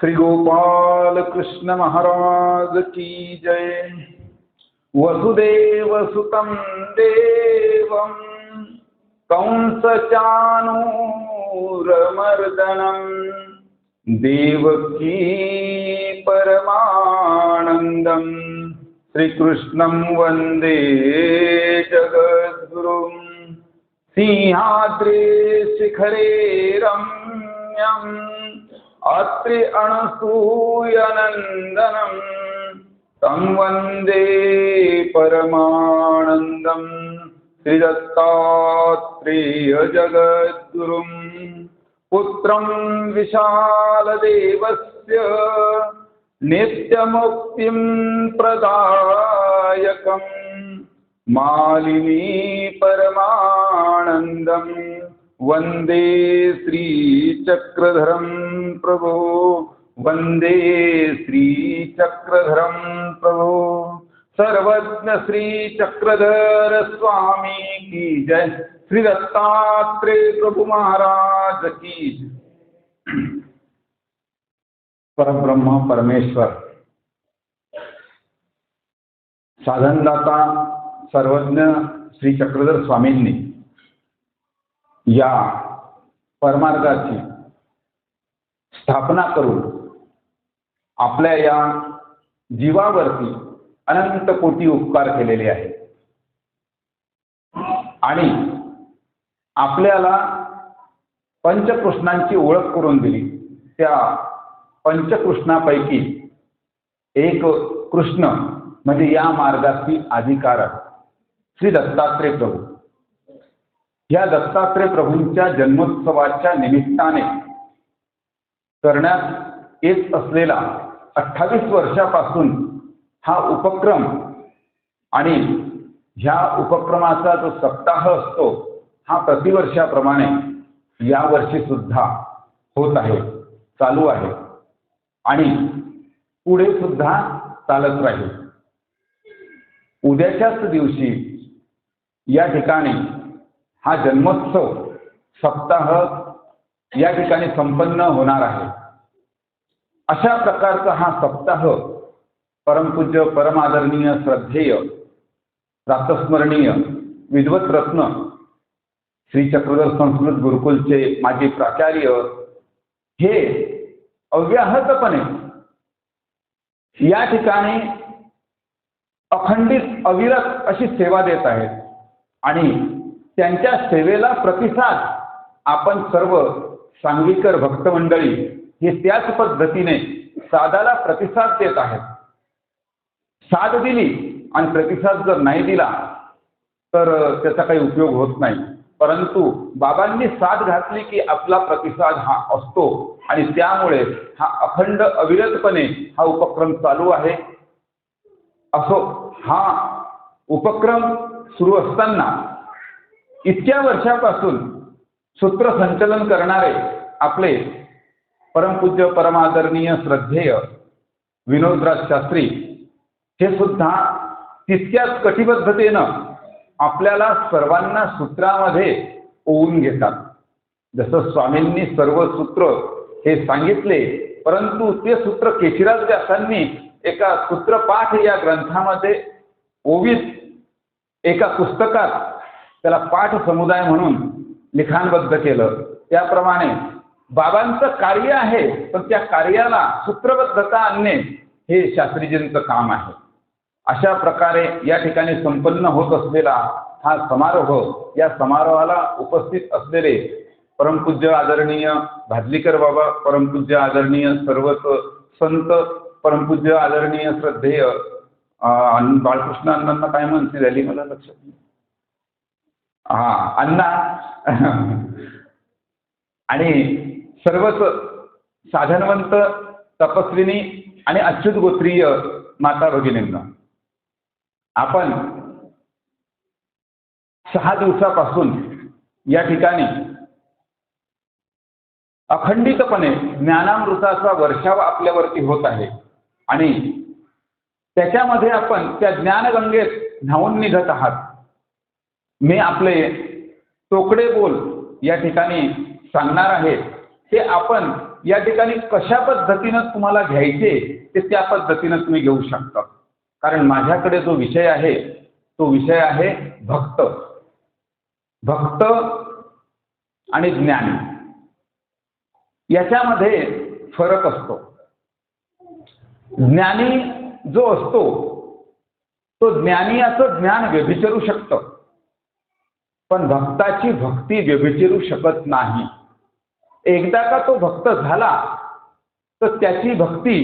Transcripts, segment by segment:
श्री गोपाल कृष्ण महाराज की जय। वसुदेव सुतं देवं कंसचानूरमर्दनं देवकी परमानंदं श्रीकृष्णं वंदे जगद्गुरुं। सिंहाद्रि शिखरे रम्यं अत्रि अनसूयनंदनं तं वंदे परमानंदं श्रीदत्तात्रेय जगद्गुरुं। पुत्रं विशालदेवस्य नित्यमुक्तिं प्रदायकं मालिनी परमानंदं वंदे श्रीचक्रधरं प्रभो, वंदे श्रीचक्रधरं प्रभो। सर्वज्ञ श्री चक्रधर स्वामी की जय। श्री दत्तात्रेय प्रभु महाराज की जय। परब्रह्म परमेश्वर साधनदाता सर्वज्ञ श्री चक्रधर स्वामींनी या परमार्गाची स्थापना करून आपल्या या जीवावरती अनंत कोटी उपकार केलेले आहेत आणि आपल्याला पंचकृष्णांची ओळख करून दिली। त्या पंचकृष्णापैकी एक कृष्ण म्हणजे या मार्गाची अधिकारक श्री दत्तात्रेय प्रभू। या दत्तात्रेय प्रभूंच्या जन्मोत्सवाच्या निमित्ताने करण्यात येत असलेला 28 वर्षापासून हा उपक्रम आणि ह्या उपक्रमाचा जो सप्ताह असतो हा प्रतिवर्षाप्रमाणे यावर्षी सुद्धा होत आहे, चालू आहे आणि पुढे सुद्धा चालत राहील। उद्याच्याच दिवशी या ठिकाणी हा जन्मोत्सव सप्ताह या ठिकाणी संपन्न होणार आहे। अशा प्रकारचा हा सप्ताह परमपूज्य परमादरणीय श्रद्धेय प्रातस्मरणीय विद्वत रत्न श्री चक्रधर संस्कृत गुरुकुलचे माजी प्राचार्य हे अव्याहतपणे या ठिकाणी अखंडित अविरत अशी सेवा देत आहेत आणि त्यांच्या सेवेला प्रतिसाद आपण सर्व सांगवीकर भक्त मंडळी हे त्याच पद्धतीने सादाला प्रतिसाद देत आहेत। साथ दिली आणि प्रतिसाद जर नाही दिला तर त्याचा काही उपयोग होत नाही, परंतु बाबांनी साथ घातली की आपला प्रतिसाद हा असतो आणि त्यामुळे हा अखंड अविरतपणे हा उपक्रम चालू आहे। असो हा उपक्रम सुरू असताना इतक्या वर्षापासून सूत्रसंचलन करणारे आपले परमपूज्य परमादरणीय श्रद्धेय विनोदराज शास्त्री हे सुद्धा तितक्याच कटिबद्धतेनं आपल्याला सर्वांना सूत्रामध्ये ओवून घेतात। जसं स्वामींनी सर्व सूत्र हे सांगितले, परंतु ते सूत्र केशिराज व्यासांनी एका सूत्रपाठ या ग्रंथामध्ये ओवीत एका पुस्तकात त्याला पाठ समुदाय म्हणून लिखाणबद्ध केलं। त्याप्रमाणे बाबांचं कार्य आहे, पण त्या कार्याला सूत्रबद्धता आणणे हे शास्त्रीजींचं काम आहे। अशा प्रकारे या ठिकाणी संपन्न होत असलेला हा समारोह, या समारोहाला उपस्थित असलेले परमपूज्य आदरणीय भादलीकर बाबा, परमपूज्य आदरणीय सर्वच संत, परमपूज्य आदरणीय श्रद्धेय बाळकृष्ण अण्णांना काय म्हणते झाली मला लक्षात नाही, अण्णा आणि सर्वच साधनवंत तपस्विनी आणि अच्युत गोत्रीय माता भगिनींना, आपण 6 दिवसापासून या ठिकाणी अखंडितपणे ज्ञानामृताचा वर्षाव आपल्यावरती होत आहे आणि त्याच्यामध्ये आपण त्या ज्ञानगंगेत न्हावून निघत आहात। मी आपले तोकडे बोल या ठिकाणी सांगणार आहे, ते आपण या ठिकाणी कशा पद्धतीनं तुम्हाला घ्यायचे ते त्या पद्धतीनं तुम्ही घेऊ शकता. कारण माझ्याकडे जो विषय आहे तो विषय आहे भक्त. भक्त आणि ज्ञानी याच्यामध्ये फरक असतो. ज्ञानी जो असतो तो ज्ञानियाचं ज्ञान व्यभिचारू शकतं, पण भक्ताची भक्ती व्यभिचारू शकत नाही. एकदा का तो भक्त झाला तर त्याची भक्ती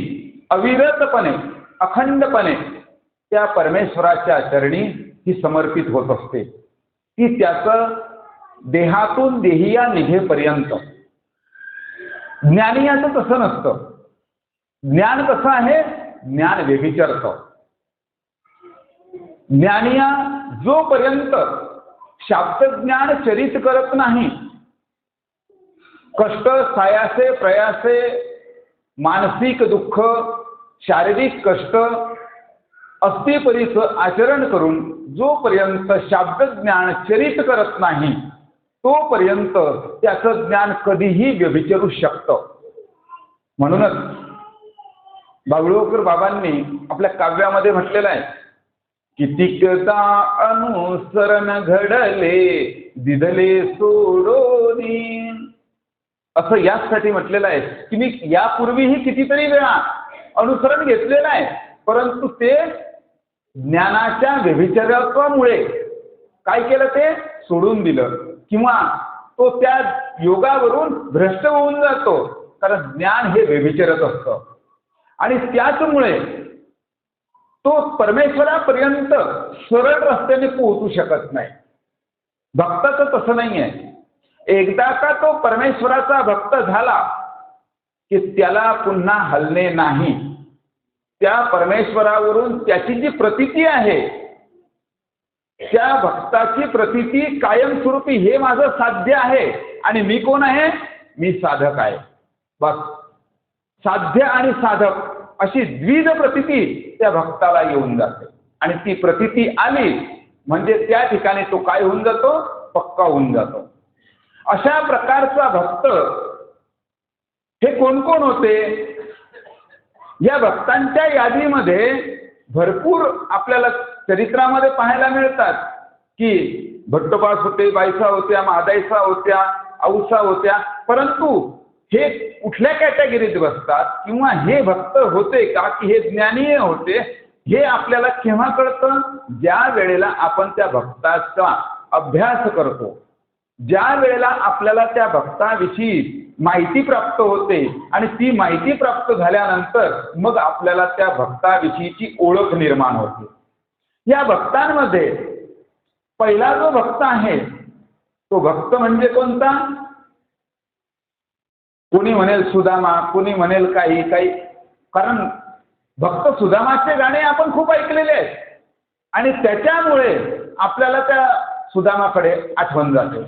अविरतपणे अखंडपणे त्या परमेश्वराच्या चरणी ही समर्पित होत असते. ती त्याचं देहातून देहिया निघेपर्यंत. ज्ञानियाचं तसं नसतं. ज्ञान कसं आहे? ज्ञान व्यभिचारतं. ज्ञानिया जोपर्यंत शाब्दज्ञान चरित करत नाही, कष्ट सायासे प्रयासे मानसिक दुःख शारीरिक कष्ट अस्थिपरीच आचरण करून जोपर्यंत शाब्दज्ञान चरित करत नाही तोपर्यंत त्याचं ज्ञान कधीही व्यभिचारू शकतं. म्हणूनच बाबुळगावकर बाबांनी आपल्या काव्यामध्ये म्हटलेलं आहे, कितीकदा अनुसरण घडले दिधले सोडोनी. असं यासाठी म्हटलेलं आहे की मी यापूर्वीही कितीतरी वेळा अनुसरण घेतलेलं आहे, परंतु ते ज्ञानाच्या व्यभिचारामुळे काय केलं, ते सोडून दिलं किंवा तो त्या योगावरून भ्रष्ट होऊन जातो. कारण ज्ञान हे व्यभिचारत असतं आणि त्याचमुळे तो परमेश्वरापर्यंत सरळ रस्त्याने पोहोचू शकत नाही. भक्ताचं तसं नाही आहे. एकदा का तो परमेश्वराचा भक्त झाला की त्याला पुन्हा हलणे नाही. त्या परमेश्वरावरून त्याची जी प्रतीती आहे त्या भक्ताची प्रतीती कायमस्वरूपी हे माझं साध्य आहे आणि मी कोण आहे? मी साधक आहे. बस साध्य आणि साधक अशी द्विध प्रतीती त्या भक्ताला येऊन जाते आणि ती प्रतीती आली म्हणजे त्या ठिकाणी तो काय होऊन जातो? पक्का होऊन जातो. अशा प्रकारचा भक्त हे कोण कोण होते? या भक्तांच्या यादीमध्ये भरपूर आपल्याला चरित्रामध्ये पाहायला मिळतात की भट्टोबास होते, बाईसा होत्या, महादाईसा होत्या, औसा होत्या. परंतु हे कुठल्या कॅटेगरीत बसतात किंवा हे भक्त होते का की हे ज्ञानीय होते हे आपल्याला केव्हा कळतं? ज्या वेळेला आपण त्या भक्ताचा अभ्यास करतो, ज्या वेळेला आपल्याला त्या भक्ताविषयी माहिती प्राप्त होते आणि ती माहिती प्राप्त झाल्यानंतर मग आपल्याला त्या भक्ताविषयीची ओळख निर्माण होते. या भक्तांमध्ये पहिला जो भक्त आहे तो भक्त म्हणजे कोणता? कोणी म्हणेल सुदामा, कोणी म्हणेल काही काही. कारण भक्त सुदामाचे गाणे आपण खूप ऐकलेले आहेत आणि त्याच्यामुळे आपल्याला त्या सुदामाकडे आठवण जाते.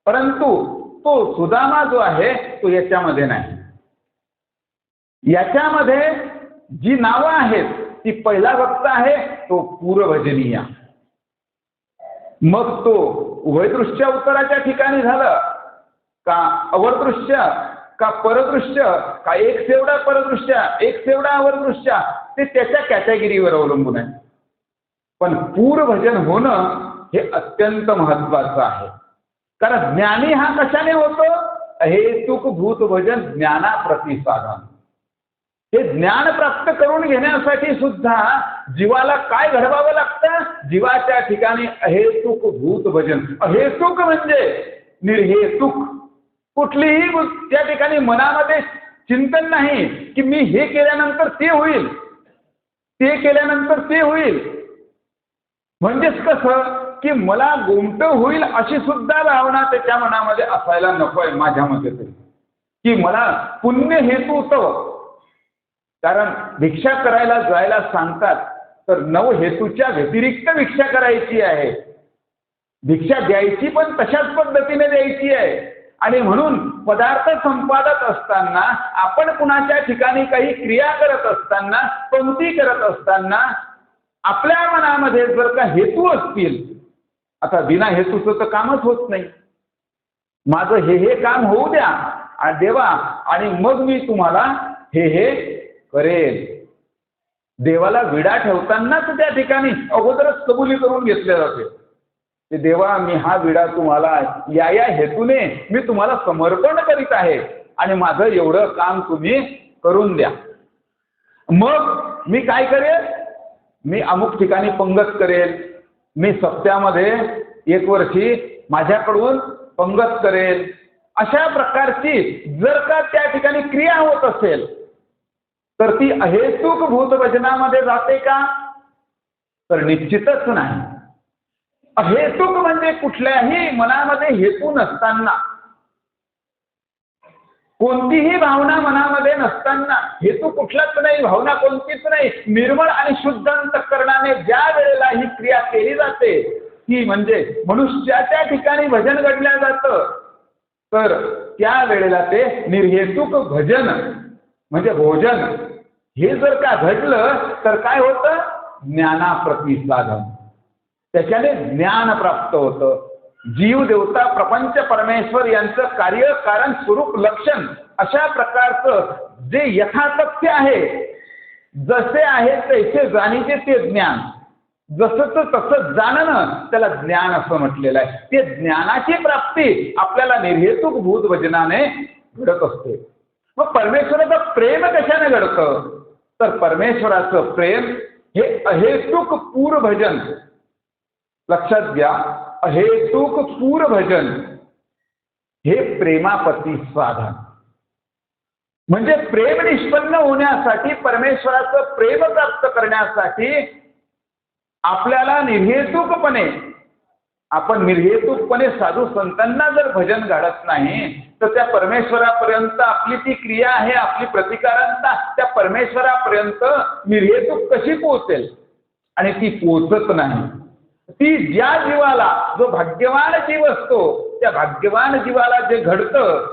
परंतु तो सुदामा जो आहे तो याच्यामध्ये नाही. याच्यामध्ये जी नावं आहेत ती पहिला भक्त आहे तो पूर्वभजनीय. मग तो उभयदृश्य उत्तराच्या ठिकाणी झालं का अवरदृश्य का परदृश्य का एक सेवडा परदृश्य एक सेवडा अवरदृश्य ते त्याच्या कॅटेगरीवर अवलंबून आहे. पण पूर्वभजन होणं हे अत्यंत महत्वाचं आहे. कारण ज्ञानी हा कशाने होतो? अहेतुक भूत भजन ज्ञाना प्रतिसाधन. हे ज्ञान प्राप्त करून घेण्यासाठी सुद्धा जीवाला काय घडवावं लागतं? जीवाच्या ठिकाणी अहेतुक भूत भजन. अहेतुक म्हणजे निर्हेतुक. कुठलीही त्या ठिकाणी मनामध्ये चिंतन नाही की मी हे केल्यानंतर ते होईल, ते केल्यानंतर ते होईल. म्हणजेच कसं की मला गोमट होईल अशी सुद्धा भावना त्याच्या मनामध्ये असायला नकोय माझ्या मते तरी. की मला पुण्य हेतू होतं. कारण भिक्षा करायला जायला सांगतात तर नव हेतूच्या व्यतिरिक्त भिक्षा करायची आहे. भिक्षा द्यायची पण तशाच पद्धतीने द्यायची आहे. आणि म्हणून पदार्थ संपादत असताना आपण कुणाच्या ठिकाणी काही क्रिया करत असताना पंक्ती करत असताना आपल्या मनामध्ये जर का हेतू असतील, आता बिना हेतूचं तर कामच होत नाही. माझं हे काम होऊ द्या देवा आणि मग मी तुम्हाला हे करेल. देवाला विडा ठेवतानाच त्या ठिकाणी अगोदरच कबुली करून घेतले जाते की देवा मी हा विडा तुम्हाला या हेतूने मी तुम्हाला समर्पण करीत आहे आणि माझं एवढं काम तुम्ही करून द्या. मग मी काय करेल, मी अमुक ठिकाणी पंगत करेल, मी सप्त्यामध्ये 1 वर्षी माझ्याकडून पंगत करेल. अशा प्रकारची जर का त्या ठिकाणी क्रिया होत असेल तर ती अहेतुक भूतभजनामध्ये जाते का? तर निश्चितच नाही. अहेतुक म्हणजे कुठल्याही मनामध्ये हेतू नसताना, कोणतीही भावना मनामध्ये नसताना, हेतू कुठलाच नाही, भावना कोणतीच नाही, निर्मळ आणि शुद्ध अंतःकरणाने ज्या वेळेला ही क्रिया केली जाते ती म्हणजे मनुष्याच्या ठिकाणी भजन घडलं जातं. तर त्या वेळेला ते निर्हेतुक भजन म्हणजे भोजन हे जर का घडलं तर काय होतं, ज्ञानाप्रती साधन, त्याच्याने ज्ञान प्राप्त होतं. जीव देवता प्रपंच परमेश्वर यांचं कार्य कारण स्वरूप लक्षण अशा प्रकारचं जे यथातथ्य आहे, जसे आहे तसे जाणीचे ते ज्ञान, जसं तसं जाणणं त्याला ज्ञान असं म्हटलेलं आहे. ते ज्ञानाची प्राप्ती आपल्याला निर्हेतुक भूत भजनाने घडत असते. मग परमेश्वराचं प्रेम कशाने घडतं, तर परमेश्वराचं प्रेम हे अहेतुक पूर भजन, लक्षात घ्या, अहेतुक पूर भजन हे प्रेमापती साधन. म्हणजे प्रेम निष्पन्न होण्यासाठी, परमेश्वराचं प्रेम प्राप्त करण्यासाठी आपल्याला निर्हेतुकपणे साधू संतांना जर भजन घडत नाही तर त्या परमेश्वरापर्यंत आपली ती क्रिया आहे, आपली प्रतिकारांता त्या परमेश्वरापर्यंत निर्हेतुक कशी पोहोचेल? आणि ती पोहोचत नाही. ती ज्या जीवाला, जो भाग्यवान जीव असतो, त्या भाग्यवान जीवाला जे घडतं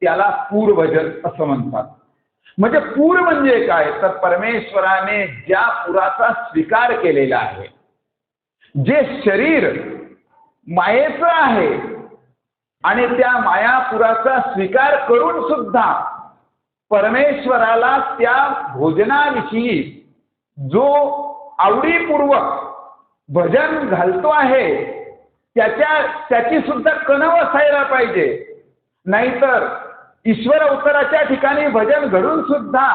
त्याला पूर भजन असं म्हणतात. म्हणजे पूर म्हणजे काय, तर परमेश्वराने ज्या पुराचा स्वीकार केलेला आहे, जे शरीर मायेचं आहे आणि त्या मायापुराचा स्वीकार करून सुद्धा परमेश्वराला त्या भोजनाविषयी जो आवडीपूर्वक भजन घालतो आहे त्याची सुद्धा कणव असायला पाहिजे. नाहीतर ईश्वर अवताराच्या ठिकाणी भजन घडून सुद्धा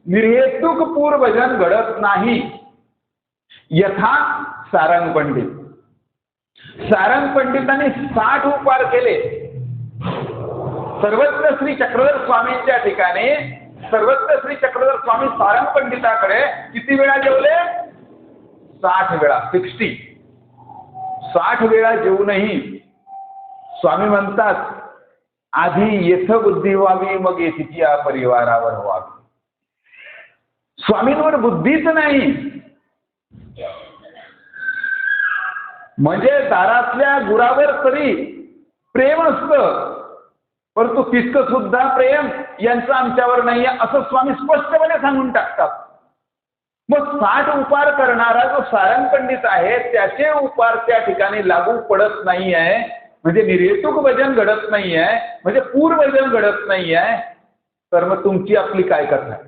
निर्हेतुक पूर भजन घडत नाही. यथा सारंग पंडित, सारंग पंडितांनी 60 उपार केले. सर्वत्र श्री चक्रधर स्वामींच्या ठिकाणी सर्वत्र श्री चक्रधर स्वामी सारंग पंडिताकडे किती वेळा जेवले? 60 वेळा, 60 वेळा जेवूनही स्वामी म्हणतात आधी येथ बुद्धी व्हावी मग येथीची या परिवारावर व्हावी. स्वामींवर बुद्धीच नाही. म्हणजे दारातल्या गुरावर तरी प्रेम असतं, परंतु तितकं सुद्धा प्रेम यांचं आमच्यावर नाहीये असं स्वामी स्पष्टपणे सांगून टाकतात. मग 60 उपार करणारा जो सारंग पंडित आहे त्याचे उपार त्या ठिकाणी लागू पडत नाही आहे, म्हणजे निर्हेतुक भजन घडत नाही आहे, म्हणजे पूर भजन घडत नाही आहे, तर मग तुमची आपली काय कथा आहे?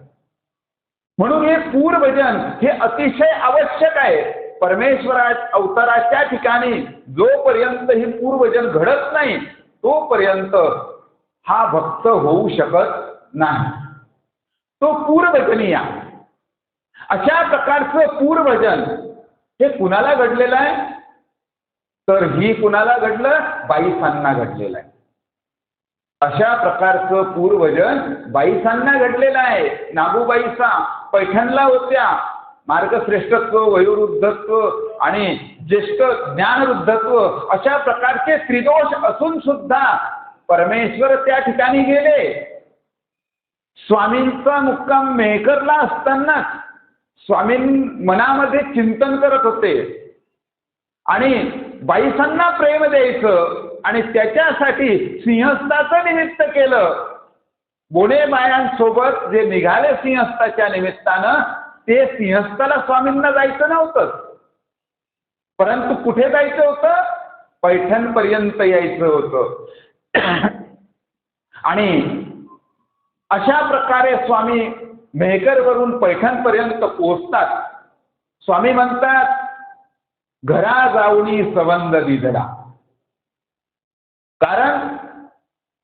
म्हणून हे पूर भजन हे अतिशय आवश्यक आहे. परमेश्वरा अवताराच्या ठिकाणी जोपर्यंत हे पूर भजन घडत नाही तोपर्यंत हा भक्त होऊ शकत नाही. तो पूर भजनीय. अशा प्रकारचं पूर भजन हे कुणाला घडलेलं आहे? तर ही कुणाला घडलं? बाईसांना घडलेलं आहे. अशा प्रकारचं पूर भजन बाईसांना घडलेलं आहे. नागूबाईसा पैठणला होत्या. मार्गश्रेष्ठत्व, वयोवृद्धत्व आणि ज्येष्ठ ज्ञानवृद्धत्व अशा प्रकारचे त्रिदोष असून सुद्धा परमेश्वर त्या ठिकाणी गेले. स्वामींचा मुक्काम मेहकरला असताना स्वामी मनामध्ये चिंतन करत होते आणि बाईसांना प्रेम द्यायचं आणि त्याच्यासाठी सिंहस्थाचं निमित्त केलं. बोणे बायांसोबत जे निघाले सिंहस्थाच्या निमित्तानं ते सिंहस्थाला स्वामींना जायचं नव्हतं, परंतु कुठे जायचं होतं? पैठण पर्यंत यायचं होतं. आणि अशा प्रकारे स्वामी मेहकरवरून पैठणपर्यंत पोहोचतात. स्वामी म्हणतात, घरा जाऊनी संबंध दिधला. कारण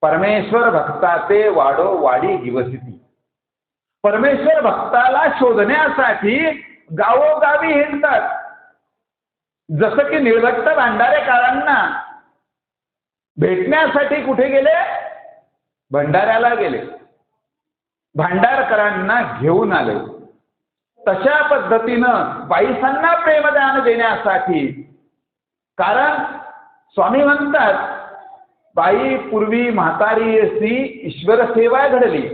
परमेश्वर भक्ताचे वाडो वाडी दिवसिती. परमेश्वर भक्ताला शोधण्यासाठी गावोगावी हिंडतात. जसं की निळभट्ट भांडारेकरांना भेटण्यासाठी कुठे गेले? भंडाऱ्याला गेले, भांडारकरांना घेऊन आले. तशा पद्धतीनं बाईसांना प्रेमदान देण्यासाठी, कारण स्वामी म्हणतात, बाई पूर्वी म्हातारी अशी ईश्वर सेवा घडली,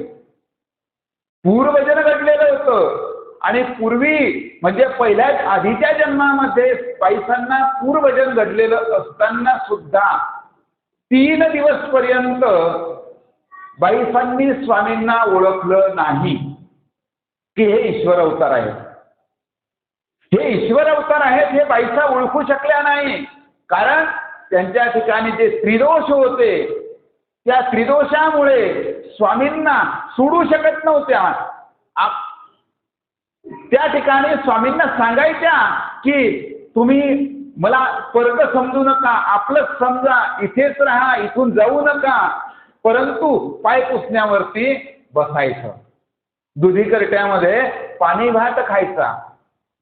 पूर्वजन घडलेलं होतं. आणि पूर्वी म्हणजे पहिल्याच आधीच्या जन्मामध्ये बाईसांना पूर्वजन घडलेलं असताना सुद्धा 3 दिवस पर्यंत बाईसांनी स्वामींना ओळखलं नाही की हे ईश्वर अवतार आहेत. हे ईश्वर अवतार आहेत हे बाईसा ओळखू शकल्या नाही. कारण त्यांच्या ठिकाणी जे त्रिदोष होते, त्या त्रिदोषामुळे स्वामींना सोडू शकत नव्हत्या. त्या ठिकाणी स्वामींना सांगायच्या की तुम्ही मला स्वर्ग समजू नका, आपलंच समजा, इथेच राहा, इथून जाऊ नका, परंतु पाय पुसण्यावरती बसायचं, दुधी करट्यामध्ये पाणी भात खायचा.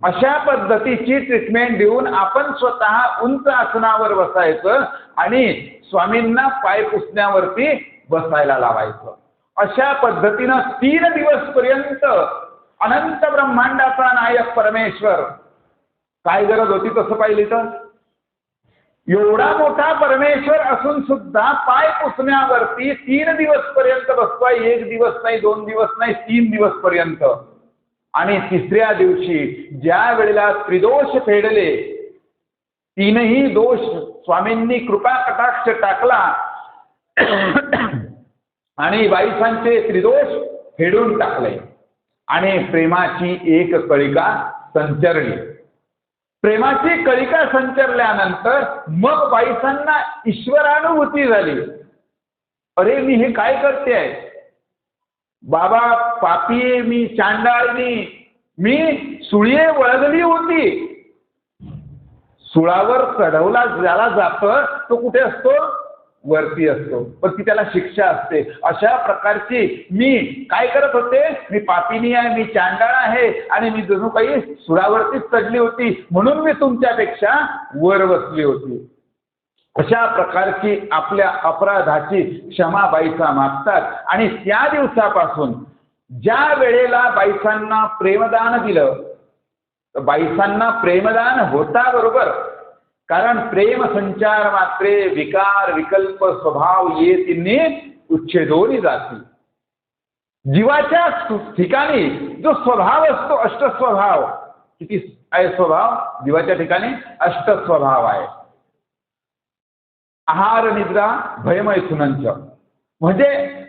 अशा पद्धतीची ट्रीटमेंट देऊन आपण स्वतः उंच आसनावर बसायचं आणि स्वामींना पाय पुसण्यावरती बसायला लावायचं. अशा पद्धतीनं 3 दिवस पर्यंत अनंत ब्रह्मांडाचा नायक परमेश्वर, काय गरज होती तसं पाहिली तर? एवढा मोठा परमेश्वर असून सुद्धा पाय पुसण्यावरती 3 दिवस पर्यंत बसतोय. 1 दिवस नाही, 2 दिवस नाही, 3 दिवस पर्यंत. आणि तिसऱ्या दिवशी ज्या वेळेला त्रिदोष फेडले, 3ही दोष स्वामींनी कृपा कटाक्ष टाकला आणि बाईसांचे त्रिदोष फेडून टाकले आणि प्रेमाची एक कळिका संचरली. प्रेमाची कळिका संचरल्यानंतर मग बाईसांना ईश्वरानुभूती झाली. अरे मी हे काय करते आहे? बाबा पापी आहे मी, चांडाळी मी, सुळीये वळगली होती. सुळावर चढवला ज्याला जातं तो कुठे असतो? वरती असतो, पण ती त्याला शिक्षा असते. अशा प्रकारची मी काय करत होते? मी पापिनी आहे, मी चांडाळ आहे आणि मी जणू काही सुळावरतीच चढली होती, म्हणून मी तुमच्यापेक्षा वर बसली होती. अशा प्रकारची आपल्या अपराधाची क्षमा बाईसा मागतात. आणि त्या दिवसापासून ज्या वेळेला बाईसांना प्रेमदान दिलं, तर बाईसांना प्रेमदान होता बरोबर, कारण प्रेम संचार मात्रे विकार विकल्प स्वभाव ये तिन्ही उच्छेदोनी जाती. जीवाच्या ठिकाणी जो स्वभाव असतो अष्टस्वभाव, किती आहे स्वभाव? जीवाच्या ठिकाणी अष्टस्वभाव आहे. आहार निद्रा भयमैथुनंच, म्हणजे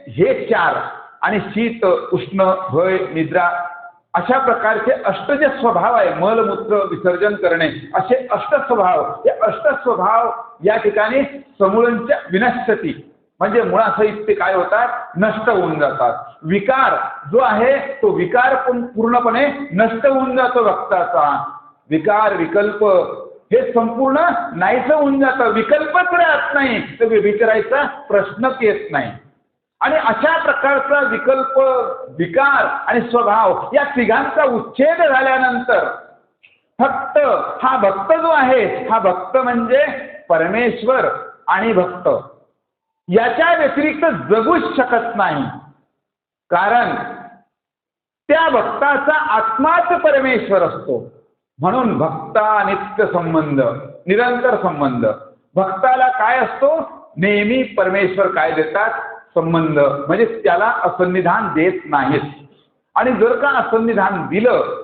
हे 4 आणि शीत उष्ण भय निद्रा अशा प्रकारचे अष्ट जे स्वभाव आहे, मलमूत्र विसर्जन करणे, असे अष्टस्वभाव. हे अष्टस्वभाव या ठिकाणी समूळंच्या विनश्यती, म्हणजे मुळासहित ते काय होतात? नष्ट होऊन जातात. विकार जो आहे तो विकार पूर्णपणे नष्ट होऊन जातो भक्ताचा. विकार विकल्प हे संपूर्ण नाहीसं होऊन जातं. विकल्पच राहत नाही तर विचारायचा प्रश्नच येत नाही. आणि अशा प्रकारचा विकल्प विकार आणि स्वभाव या तिघांचा उच्छेद झाल्यानंतर फक्त हा भक्त जो आहे, हा भक्त म्हणजे परमेश्वर आणि भक्त याच्या व्यतिरिक्त जगूच शकत नाही. कारण त्या भक्ताचा आत्माच परमेश्वर असतो. म्हणून भक्ता नित्य संबंध, निरंतर संबंध. भक्ताला काय असतो? नेहमी परमेश्वर काय देतात? संबंध. म्हणजे त्याला असन्निधान देत नाहीत. आणि जर का असन्निधान दिलं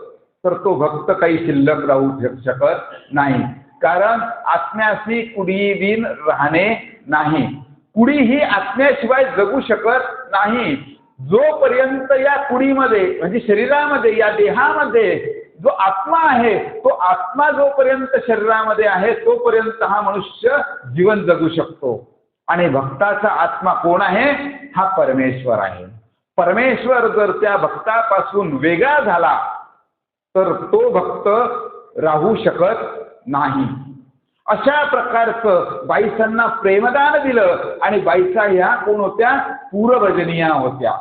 तर तो भक्त काही शिल्लक राहू शकत नाही. कारण आत्म्याशी कुडी बिन राहणे नाही. कुडी ही आत्म्याशिवाय जगू शकत नाही. जोपर्यंत या कुडीमध्ये म्हणजे शरीरामध्ये, या देहामध्ये जो आत्मा आहे, तो आत्मा जोपर्यंत शरीरामध्ये आहे तोपर्यंत हा मनुष्य जीवन जगू शकतो. आणि भक्ताचा आत्मा कोण आहे? हा परमेश्वर आहे. परमेश्वर जर त्या भक्तापासून वेगळा झाला तर तो भक्त राहू शकत नाही. अशा प्रकारचं बाईसांना प्रेमदान दिलं आणि बाईसा ह्या कोण होत्या? पूरभजनिया होत्या.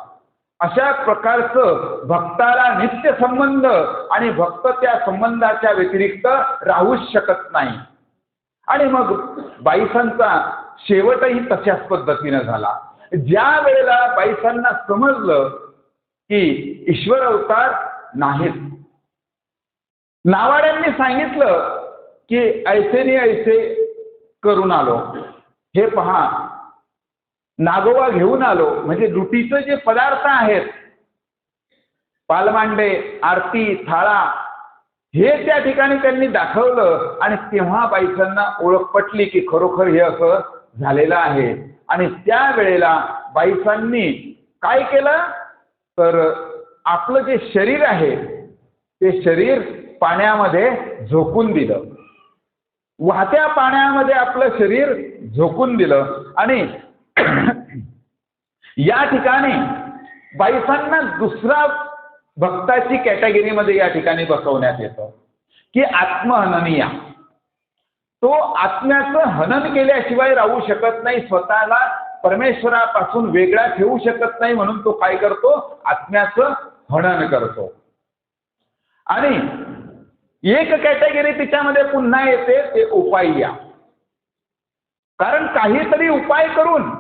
अशा प्रकारचं भक्ताला नित्य संबंध आणि भक्त त्या संबंधाच्या व्यतिरिक्त राहूच शकत नाही. आणि मग बाईसांचा शेवटही तशाच पद्धतीनं झाला. ज्या वेळेला बाईसांना समजलं की ईश्वर अवतार नाहीत, नावाड्यांनी सांगितलं की ऐसेने ऐसे करून आलो, हे पहा नागोबा घेऊन आलो. म्हणजे लुटीचे जे पदार्थ आहेत, पालमांडे, आरती, थाळा, हे त्या ठिकाणी त्यांनी दाखवलं आणि तेव्हा बाईसांना ओळख पटली की खरोखर हे असं झालेलं आहे. आणि त्या वेळेला बाईसांनी काय केलं तर आपलं जे शरीर आहे ते शरीर पाण्यामध्ये झोकून दिलं. वाहत्या पाण्यामध्ये आपलं शरीर झोकून दिलं. आणि या ठिकाणी बाईसांना दुसरा भक्ताची कॅटेगरीमध्ये या ठिकाणी बसवण्यात येतं की आत्महननीया. तो आत्म्याचं हनन केल्याशिवाय राहू शकत नाही, स्वतःला परमेश्वरापासून वेगळा ठेवू शकत नाही, म्हणून तो काय करतो? आत्म्याचं हनन करतो. आणि एक कॅटेगरी तिच्यामध्ये पुन्हा येते, ते उपाय्या. कारण काहीतरी उपाय करून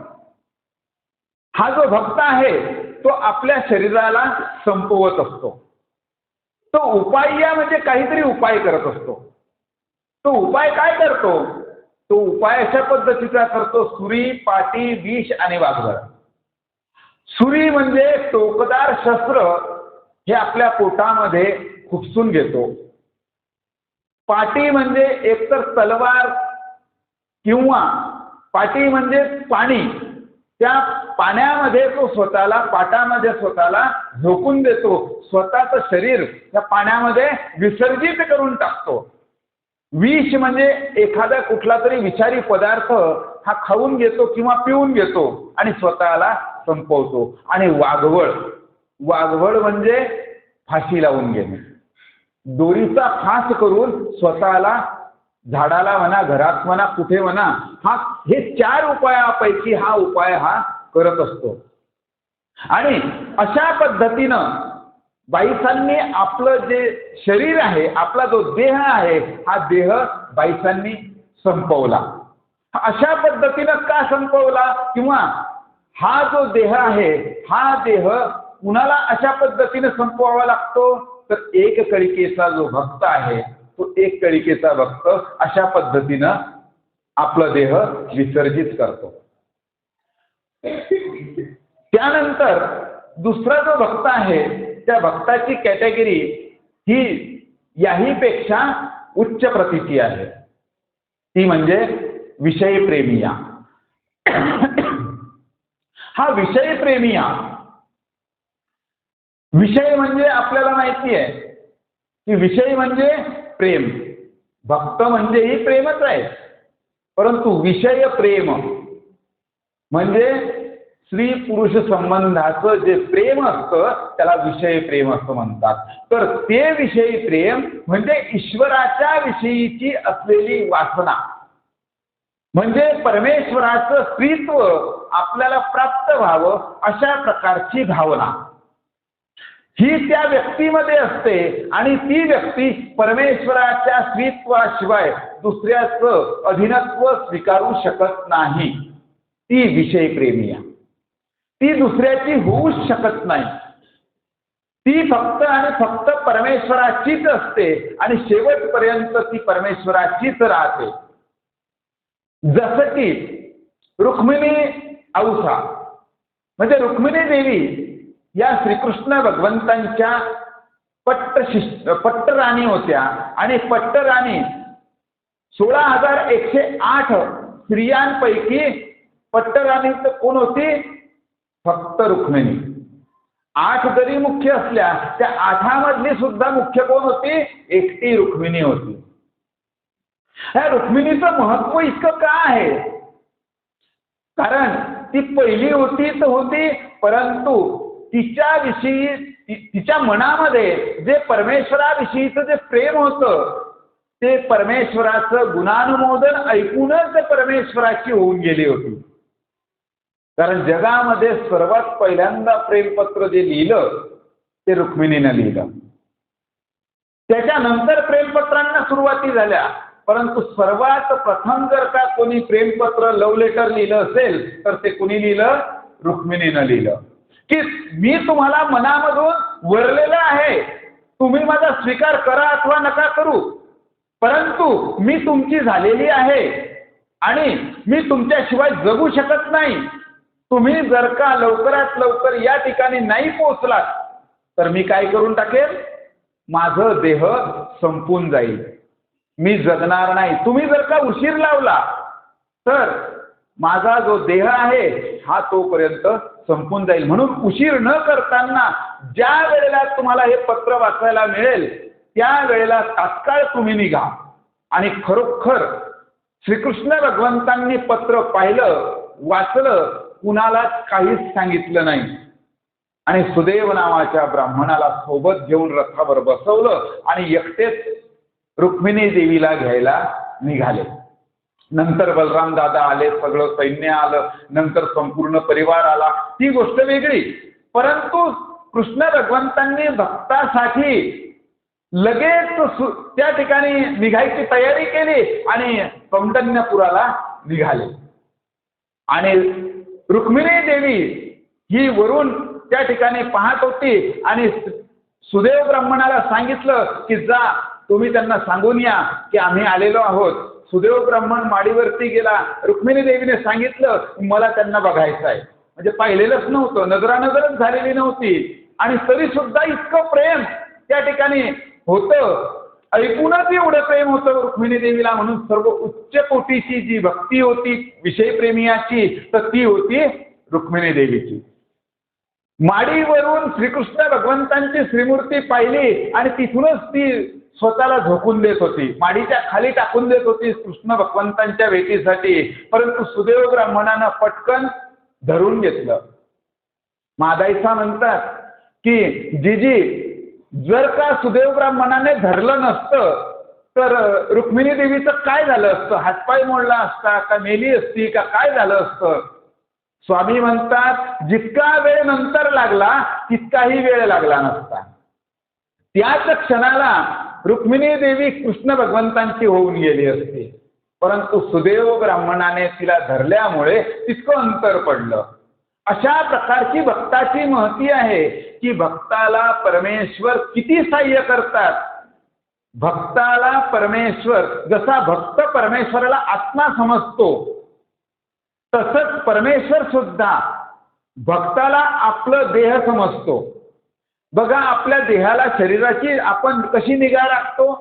हा जो भक्त आहे तो आपल्या शरीराला संपवत असतो. तो उपाय्या म्हणजे काहीतरी उपाय करत असतो. तो उपाय काय करतो? तो उपाय अशा पद्धतीचा करतो, सुरी, पाटी, विष आणि वाघबळ. सुरी म्हणजे टोकदार शस्त्र हे आपल्या पोटामध्ये खुपसून घेतो. पाटी म्हणजे एकतर तलवार किंवा पाटी म्हणजे पाणी, त्या पाण्यामध्ये तो स्वतःला, पाटामध्ये स्वतःला झोकून देतो. स्वतःचं शरीर त्या पाण्यामध्ये विसर्जित करून टाकतो. विष म्हणजे एखादा कुठला तरी विषारी पदार्थ हा खाऊन घेतो किंवा पिऊन घेतो आणि स्वतःला संपवतो. आणि वाघवळ, वाघवळ म्हणजे फाशी लावून घेणे, दोरीचा फास करून स्वतःला झाडाला म्हणा, घरात म्हणा, कुठे म्हणा, हे 4 उपायापैकी हा उपाय हा करत असतो. आणि अशा पद्धतीनं बाईसांनी आपलं जे शरीर आहे, आपला जो देह आहे, हा देह बाईसांनी संपवला. अशा पद्धतीनं का संपवला? किंवा हा जो देह आहे, हा देह कुणाला अशा पद्धतीने संपवावा लागतो? तर एक कळिकेचा जो भक्त आहे, तो एक कळिकेचा भक्त अशा पद्धतीनं आपलं देह विसर्जित करतो. त्यानंतर दुसरा जो भक्त आहे, त्या भक्ताची कॅटेगरी ही याही पेक्षा उच्च प्रतीची आहे. ती म्हणजे विषय प्रेमिया. हा विषय प्रेमिया, विषय म्हणजे आपल्याला माहिती आहे की विषय म्हणजे प्रेम. भक्त म्हणजेही प्रेमच आहे, परंतु विषय प्रेम म्हणजे स्त्री पुरुष संबंधाचं जे प्रेम असतं त्याला विषय प्रेम असं म्हणतात. तर ते विषयी प्रेम म्हणजे ईश्वराच्या विषयीची असलेली वासना, म्हणजे परमेश्वराचं स्त्रीत्व आपल्याला प्राप्त व्हावं अशा प्रकारची भावना ही त्या व्यक्तीमध्ये असते. आणि ती व्यक्ती परमेश्वराच्या स्त्रीत्वाशिवाय दुसऱ्याचं अधीनत्व स्वीकारू शकत नाही. ती विषय प्रेमिया, ती दुसऱ्याची होऊच शकत नाही. ती फक्त आणि फक्त परमेश्वराचीच असते आणि शेवटपर्यंत ती परमेश्वराचीच राहते. जसं की रुक्मिणी औसा म्हणजे रुक्मिणी देवी या श्रीकृष्ण भगवंतांच्या पट्टराणी होत्या. आणि पट्टराणी 16,108 स्त्रियांपैकी पट्टराणी तर कोण होती? फक्त रुक्मिणी. 8 जरी मुख्य असल्या, त्या 8मधली सुद्धा मुख्य कोण होती? एकटी रुक्मिणी होती. ह्या रुक्मिणीचं महत्व इतकं का आहे? कारण ती पहिली होती तर होती, परंतु तिच्याविषयी तिच्या मनामध्ये जे परमेश्वराविषयीचं जे प्रेम होतं ते परमेश्वराचं गुणानुमोदन ऐकूनच ते परमेश्वराची होऊन गेली होती. कारण जगामध्ये सर्वात पहिल्यांदा प्रेमपत्र जे लिहिलं ते रुक्मिणीनं लिहिलं. त्याच्यानंतर प्रेमपत्रांना सुरुवाती झाल्या, परंतु सर्वात प्रथम जर का कोणी प्रेमपत्र लव्ह लेटर लिहिलं असेल तर ते कोणी लिहिलं? रुक्मिणीनं लिहिलं. की मी तुम्हाला मनामधून वरलेलं आहे, तुम्ही माझा स्वीकार करा अथवा नका करू, परंतु मी तुमची झालेली आहे आणि मी तुमच्याशिवाय जगू शकत नाही. तुम्ही जर का लवकरात लवकर या ठिकाणी नाही पोहोचलात तर मी काय करून टाकेल? माझं देह संपून जाईल, मी जगणार नाही. तुम्ही जर का उशीर लावला तर माझा जो देह आहे हा तोपर्यंत संपून जाईल. म्हणून उशीर न करताना ज्या वेळेला तुम्हाला हे पत्र वाचायला मिळेल त्या वेळेला तात्काळ तुम्ही निघा. आणि खरोखर श्रीकृष्ण भगवंतांनी पत्र पाहिलं, वाचलं, कुणालाच काहीच सांगितलं नाही. आणि सुदेव नावाच्या ब्राह्मणाला सोबत घेऊन रथावर बसवलं आणि एकटेच रुक्मिणी देवीला घ्यायला निघाले. नंतर बलराम दादा आले, सगळं सैन्य आलं, नंतर संपूर्ण परिवार आला, ती गोष्ट वेगळी. परंतु कृष्ण भगवंतांनी भक्तासाठी लगेच त्या ठिकाणी निघायची तयारी केली आणि कौंडण्यपुराला निघाले. आणि रुक्मिणी देवी ही वरून त्या ठिकाणी पाहत होती आणि सुदेव ब्राह्मणाला सांगितलं की जा तुम्ही त्यांना सांगून या की आम्ही आलेलो आहोत. सुदेव ब्राह्मण माडीवरती गेला. रुक्मिणी देवीने सांगितलं मला त्यांना बघायचं आहे. म्हणजे पाहिलेलंच नव्हतं, नजरानजरच झालेली नव्हती, आणि तरी सुद्धा इतकं प्रेम त्या ठिकाणी होतं. ऐकूनच एवढं प्रेम होतं रुक्मिणी देवीला. म्हणून सर्व उच्च कोटीची जी भक्ती होती विषयप्रेमियाची तर ती होती रुक्मिणी देवीची. माडीवरून श्रीकृष्ण भगवंतांची श्रीमूर्ती पाहिली आणि तिथूनच ती स्वतःला झोकून देत होती, माडीच्या खाली टाकून देत होती कृष्ण भगवंतांच्या भेटीसाठी. परंतु सुदेव ब्राह्मणानं पटकन धरून घेतलं. मादाईसा म्हणतात की जीजी जर का सुदेव ब्राह्मणाने धरलं नसतं तर रुक्मिणी देवीचं काय झालं असतं? हातपाय मोडला असता का, मेली असती का, काय झालं असतं? स्वामी म्हणतात जितका वेळ नंतर लागला तितकाही वेळ लागला नसता. त्याच क्षणाला रुक्मिणी देवी कृष्ण भगवंतांची होऊन गेली असती, परंतु सुदेव ब्राह्मणाने तिला धरल्यामुळे तितकं अंतर पडलं. अशा प्रकारची भक्ताची महती आहे की भक्ताला परमेश्वर किती सहाय्य करतात. भक्ताला परमेश्वर, जसा भक्त परमेश्वराला आत्मा समजतो तसंच परमेश्वर सुद्धा भक्ताला आपलं देह समजतो. बघा आपल्या देहाला, शरीराची आपण कशी निगा राखतो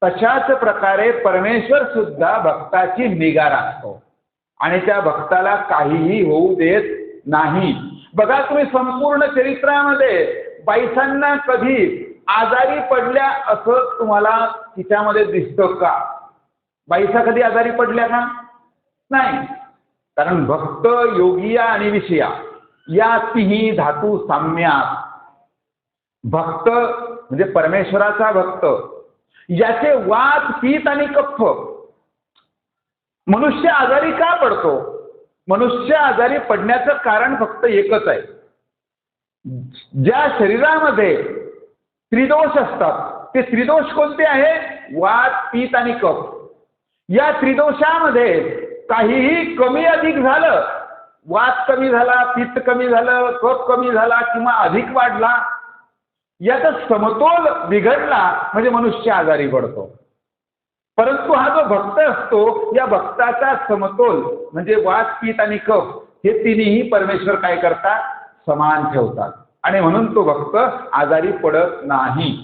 तशाच प्रकारे परमेश्वर सुद्धा भक्ताची निगा राखतो आणि त्या भक्ताला काहीही होऊ देत नाही. बघा तुम्ही संपूर्ण चरित्रामध्ये बाईसांना कधी आजारी पडल्या असं तुम्हाला तिच्यामध्ये दिसतं का? बाईसा कधी आजारी पडल्या का? नाही. कारण भक्त, योगिया आणि विषया या तिन्ही धातू साम्यात. भक्त म्हणजे परमेश्वराचा भक्त, याचे वात, पित्त आणि कफ. मनुष्य आजारी का पडतो? मनुष्य आजारी पडण्याचं कारण फक्त एकच आहे. ज्या शरीरामध्ये त्रिदोष असतात ते त्रिदोष कोणते आहे? वात, पित्त आणि कफ. या त्रिदोषामध्ये काहीही कमी अधिक झालं, वात कमी झाला, पित्त कमी झालं, कफ कमी झाला किंवा अधिक वाढला, याचा समतोल बिघडला म्हणजे मनुष्य आजारी पडतो. परंतु हा जो भक्त असतो या भक्ताचा समतोल म्हणजे वात, पित्त आणि कफ हे तिन्ही परमेश्वर काय करतात? समान ठेवतात आणि म्हणून तो भक्त आजारी पडत नाही.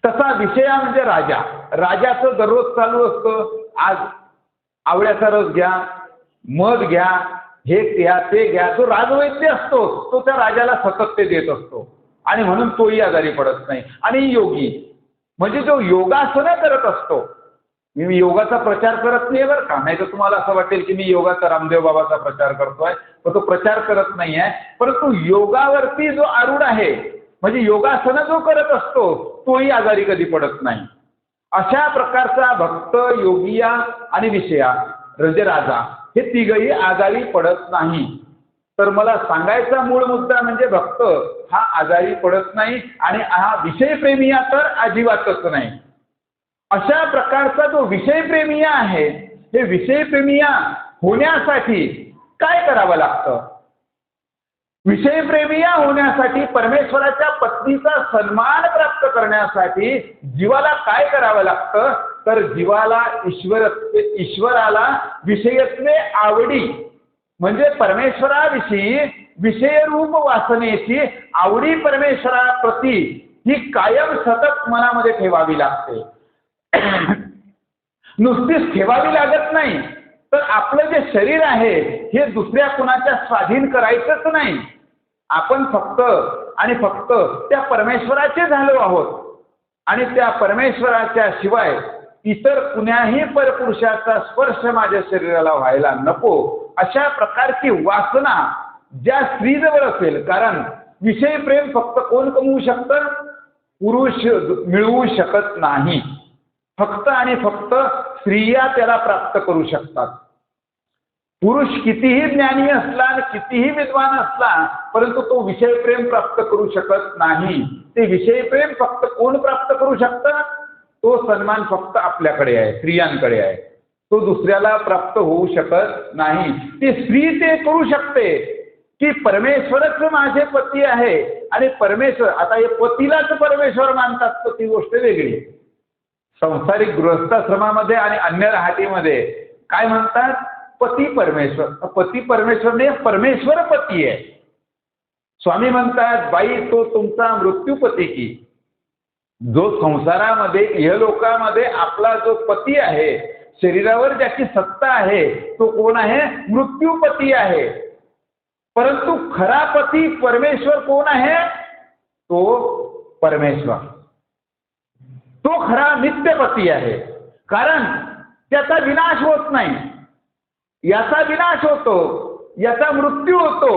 तसा विषया म्हणजे राजा. राजाचं दररोज चालू असतं, आज आवळ्याचा रस घ्या, मध घ्या, हे घ्या, ते घ्या. तो राजवैद्य असतो, तो त्या राजाला सतत ते देत असतो आणि म्हणून तोही आजारी पडत नाही. आणि योगी म्हणजे जो योगासनं करत असतो मी योगाचा प्रचार करत नाही बरं का, नाही तर तुम्हाला असं वाटेल की मी योगाचा रामदेव बाबाचा प्रचार करतोय, पण तो प्रचार करत नाहीये. परंतु योगावरती जो आरूढ आहे, म्हणजे योगासन जो करत असतो तोही आजारी कधी पडत नाही. अशा प्रकारचा भक्त, योगिया आणि विषया म्हणजे राजा हे तिघही आजारी पडत नाही. तर मला सांगायचा मूळ मुद्दा म्हणजे भक्त हा आजारी पडत नाही आणि हा विषयप्रेमिया तर अजिबातच नाही. अशा प्रकारचा जो विषयप्रेमिया आहे, हे विषयप्रेमिया होण्यासाठी काय करावं लागतं? विषयप्रेमिया होण्यासाठी, परमेश्वराच्या पत्नीचा सन्मान प्राप्त करण्यासाठी जीवाला काय करावं लागतं? तर जीवाला ईश्वराला विषयत्वे आवडी, म्हणजे परमेश्वराविषयी विषयरूप वासनेची आवडी परमेश्वराप्रती ही कायम सतत मनामध्ये ठेवावी लागते. नुसतीच ठेवावी लागत नाही, तर आपलं जे शरीर आहे हे दुसऱ्या कुणाच्या स्वाधीन करायचंच नाही. आपण फक्त आणि फक्त त्या परमेश्वराचे झालो आहोत आणि त्या परमेश्वराच्या शिवाय इतर कुण्याही परपुरुषाचा स्पर्श माझ्या शरीराला व्हायला नको, अशा प्रकारची वासना ज्या स्त्रीजवळ असेल. कारण विषय प्रेम फक्त कोण कमवू शकतं? पुरुष मिळवू शकत नाही. फक्त आणि फक्त स्त्रिया त्याला प्राप्त करू शकतात. पुरुष कितीही ज्ञानी असला आणि कितीही विद्वान असला, परंतु तो विषयप्रेम प्राप्त करू शकत नाही. ते विषयप्रेम फक्त कोण प्राप्त करू शकतं? तो सन्मान फक्त आपल्याकडे आहे, स्त्रियांकडे आहे. तो दुसऱ्याला प्राप्त होऊ शकत नाही. ती स्त्री ते करू शकते की परमेश्वरच माझे पती आहे आणि परमेश्वर, आता हे पतीलाच परमेश्वर मानतात तर ती गोष्ट वेगळी. संसारिक गृहस्थाश्रमामध्ये आणि अन्य राहटीमध्ये काय म्हणतात? पती परमेश्वर. पती परमेश्वर नाही, परमेश्वर पती आहे. स्वामी म्हणतात, बाई तो तुमचा मृत्यूपती की. जो संसारामध्ये इहलोकामध्ये आपला जो पती आहे, शरीरावर ज्याची सत्ता आहे, तो कोण आहे? मृत्यूपती आहे. परंतु खरा पती परमेश्वर कोण आहे? तो परमेश्वर. तो खरा नित्यपती आहे. कारण त्याचा विनाश होत नाही. याचा विनाश होतो, याचा मृत्यू होतो,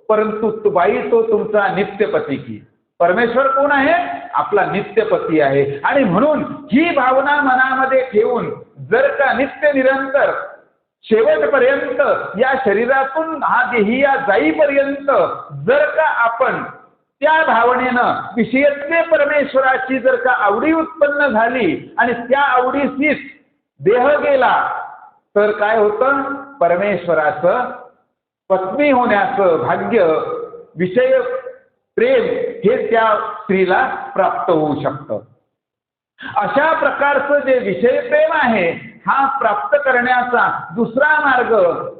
परंतु बाई तो तुमचा नित्यपती की. परमेश्वर कोण आहे? आपला नित्यपती आहे. आणि म्हणून ही भावना मनामध्ये ठेवून जर का नित्य निरंतर शेवटपर्यंत या शरीरातून हा देही या जाईपर्यंत जर का आपण त्या भावनेनं विषयत्वे परमेश्वराची जर का आवडी उत्पन्न झाली आणि त्या आवडीशीच देह गेला, तर काय होतं? परमेश्वराचं पत्नी होण्याचं भाग्य, विषय प्रेम हे त्या स्त्रीला प्राप्त होऊ शकतं. अशा प्रकारचं जे विषय प्रेम आहे, हा प्राप्त करण्याचा दुसरा मार्ग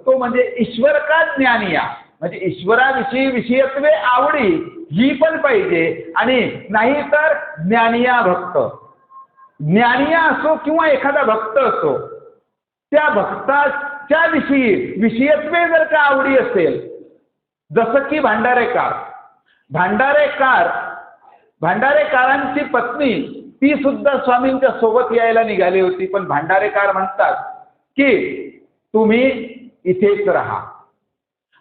तो म्हणजे ईश्वर का ज्ञानिया, म्हणजे ईश्वराविषयी विषयत्वे आवडी ही पण पाहिजे. आणि नाही तर ज्ञानिया भक्त. ज्ञानिया असो किंवा एखादा भक्त असो, त्या भक्ताच्या विषयी विषयत्वे जर का आवडी असेल, जसं की भांडारेकारांची पत्नी ती सुद्धा स्वामींच्या सोबत यायला निघाली होती, पण भांडारेकार म्हणतात की तुम्ही इथेच राहा.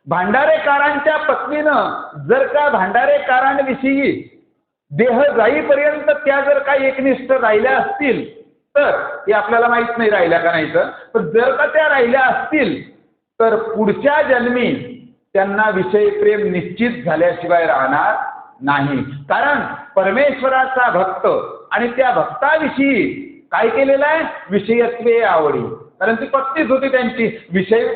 भांडारेकारांच्या पत्नीनं जर का भांडारेकारांविषयी देह जाईपर्यंत त्या जर का एकनिष्ठ राहिल्या असतील, तर हे आपल्याला माहित नाही राहिल्या का नाही, तर पण जर का त्या राहिल्या असतील तर पुढच्या जन्मी त्यांना विषय प्रेम निश्चित झाल्याशिवाय राहणार नाही. कारण परमेश्वराचा भक्त आणि त्या भक्ताविषयी काय केलेलं आहे? विषयत्वे आवडी. कारण ती पत्नीच होती त्यांची, विषय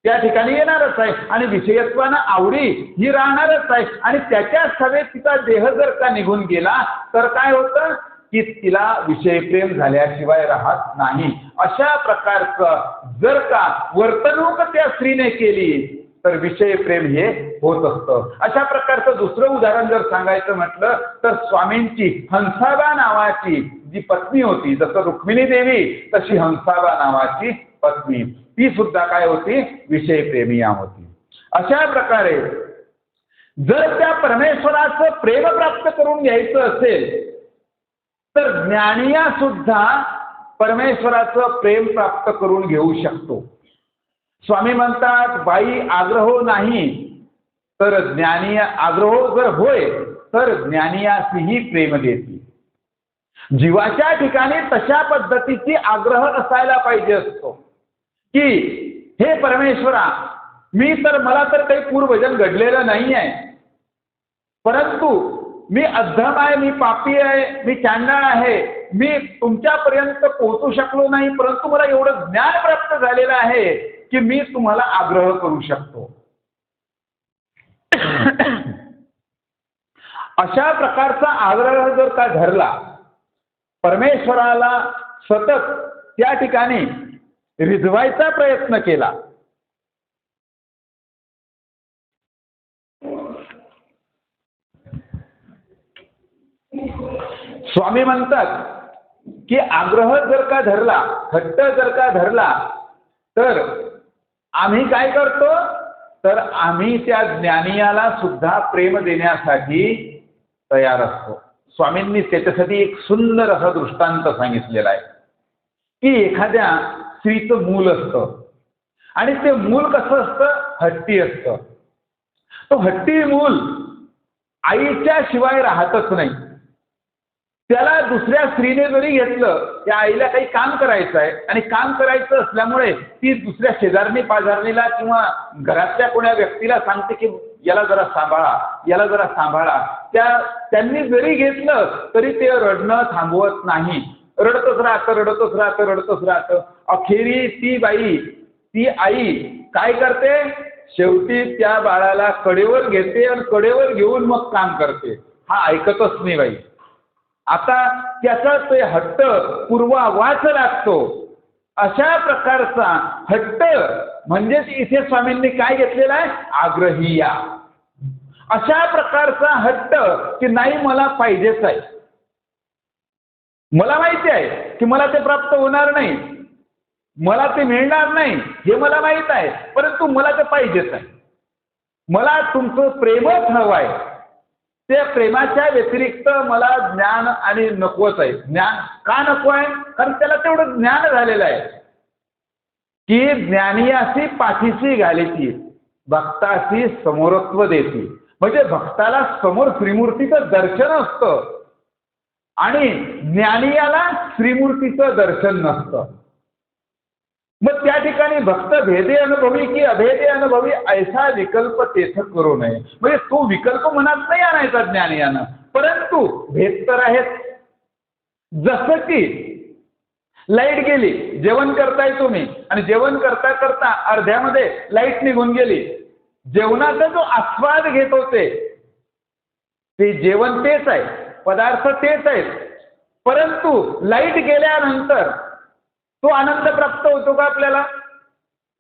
त्या ठिकाणी येणारच आहे आणि विषयत्वानं आवडी ही राहणारच आहे. आणि त्याच्या सवेत तिचा देह जर का निघून गेला तर काय होतं की तिला विषयप्रेम झाल्याशिवाय राहत नाही. अशा प्रकारचं जर का वर्तणूक त्या स्त्रीने केली तर विषय प्रेम हे होत असतं. अशा प्रकारचं दुसरं उदाहरण जर सांगायचं म्हटलं तर स्वामींची हंसाबा नावाची जी पत्नी होती, जसं रुक्मिणी देवी तशी हंसाबा नावाची पत्नी, ती सुद्धा काय होती? विषय प्रेमिया होती. अशा प्रकारे जर त्या परमेश्वराचं प्रेम प्राप्त करून घ्यायचं असेल तर ज्ञानिया सुद्धा परमेश्वराचं प्रेम प्राप्त करून घेऊ शकतो. स्वामी म्हणतात, बाई आग्रहो नाही तर ज्ञानी, आग्रहो जर होय तर ज्ञानियासीही प्रेम देती. जीवाच्या ठिकाणी तशा पद्धतीची आग्रह असायला पाहिजे असतो की हे परमेश्वरा, मला तर काही पूर्वजन घडलेलं नाही आहे, परंतु मी अधम आहे, मी पापी आहे, मी चांडाळ आहे, मी तुमच्यापर्यंत पोहोचू शकलो नाही, परंतु मला एवढं ज्ञान प्राप्त झालेलं आहे की मी तुम्हाला आग्रह करू शकतो. अशा प्रकारचा आग्रह जर का धरला, परमेश्वराला सतत त्या ठिकाणी रिझवायचा प्रयत्न केला, स्वामी म्हणतात की आग्रह जर का धरला, हट्ट जर का धरला, तर आम्ही काय करतो, तर आम्ही त्या ज्ञानियाला सुद्धा प्रेम देण्यासाठी तयार असतो. स्वामींनी त्याच्यासाठी एक सुंदर असा दृष्टांत सांगितलेला आहे की एखाद्या स्त्रीचं मूल असतं आणि ते मूल कसं असतं, हट्टी असतं. तो हट्टी मूल आईच्या शिवाय राहतच नाही. त्याला दुसऱ्या स्त्रीने जरी घेतलं, त्या आईला काही काम करायचं आहे आणि काम करायचं असल्यामुळे ती दुसऱ्या शेजारणी पाजारणीला किंवा घरातल्या कोण्या व्यक्तीला सांगते की याला जरा सांभाळा, याला जरा सांभाळा. त्यांनी जरी घेतलं तरी ते रडणं थांबवत नाही, रडतच राहतं. अखेरी ती बाई, ती आई काय करते, शेवटी त्या बाळाला कडेवर घेते आणि कडेवर घेऊन मग काम करते. हा ऐकतच नाही बाई. आता त्याचा ते हट्ट पूर्वावाच लागतो. अशा प्रकारचा हट्ट म्हणजेच इथे स्वामींनी काय घेतलेला आहे, आग्रहीया. अशा प्रकारचा हट्ट की नाही, मला पाहिजेच आहे, मला माहिती आहे की मला ते प्राप्त होणार नाही, मला ते मिळणार नाही, हे मला माहित आहे, परंतु मला ते पाहिजेच आहे. मला तुमचं प्रेमच हवं आहे. त्या प्रेमाच्या व्यतिरिक्त मला ज्ञान आणि नकोच आहे. ज्ञान का नको आहे, कारण त्याला तेवढं ज्ञान झालेलं आहे की ज्ञानियासी पाठीशी घालीती, भक्ताशी समोरत्व देती. म्हणजे भक्ताला समोर श्रीमूर्तीचं दर्शन असतं आणि ज्ञानियाला श्रीमूर्तीचं दर्शन नसतं. मग त्या ठिकाणी भक्त भेदे अनुभवी की अभेदे अनुभवी ऐसा विकल्प तेथ करू नये. म्हणजे तो विकल्प मनात नाही आणायचा ज्ञानियानं, परंतु भेद तर आहेत. जसं की लाईट गेली, जेवण करताय तुम्ही आणि जेवण करता करता अर्ध्यामध्ये लाईट निघून गेली. जेवणाचा जो आस्वाद घेत होते ते जेवण तेच आहे, पदार्थ तेच आहेत, परंतु लाईट गेल्यानंतर तो आनंद प्राप्त होतो का आपल्याला,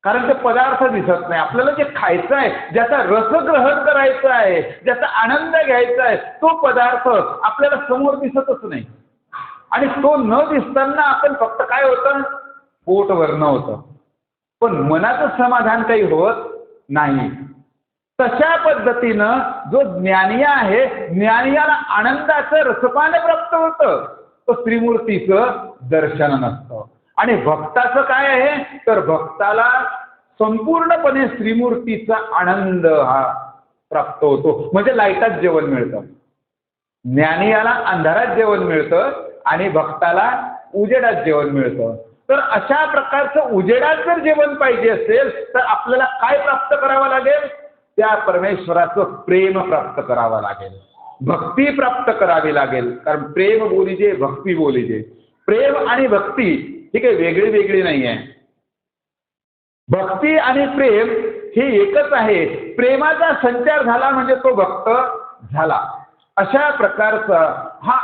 कारण ते पदार्थ दिसत नाही. आपल्याला जे खायचं आहे, ज्याचा रस ग्रहण करायचा आहे, ज्याचा आनंद घ्यायचा आहे, तो पदार्थ आपल्याला समोर दिसतच नाही. आणि तो न दिसताना आपण फक्त काय होतं, पोट भरणं होतं, पण मनाचं समाधान काही होत नाही. तशा पद्धतीनं जो ज्ञानिया आहे, ज्ञानियाला आनंदाचं रसपान प्राप्त होतं, तो श्रीमूर्तीचं दर्शन नसतं. आणि भक्ताचं काय आहे, तर भक्ताला संपूर्णपणे श्रीमूर्तीचा आनंद हा प्राप्त होतो. म्हणजे लाईटात जेवण मिळतं, ज्ञानियाला अंधारात जेवण मिळतं आणि भक्ताला उजेडात जेवण मिळतं. तर अशा प्रकारचं उजेडात जर जेवण पाहिजे असेल तर आपल्याला काय प्राप्त करावं लागेल, त्या परमेश्वराचं प्रेम प्राप्त करावं लागेल, भक्ती प्राप्त करावी लागेल. कारण प्रेम बोलीजे, भक्ती बोलीजे. प्रेम आणि भक्ती ही काही वेगळी वेगळी नाही आहे. भक्ती आणि प्रेम हे एकच आहे. प्रेमाचा संचार झाला म्हणजे तो भक्त झाला. अशा प्रकारचा हा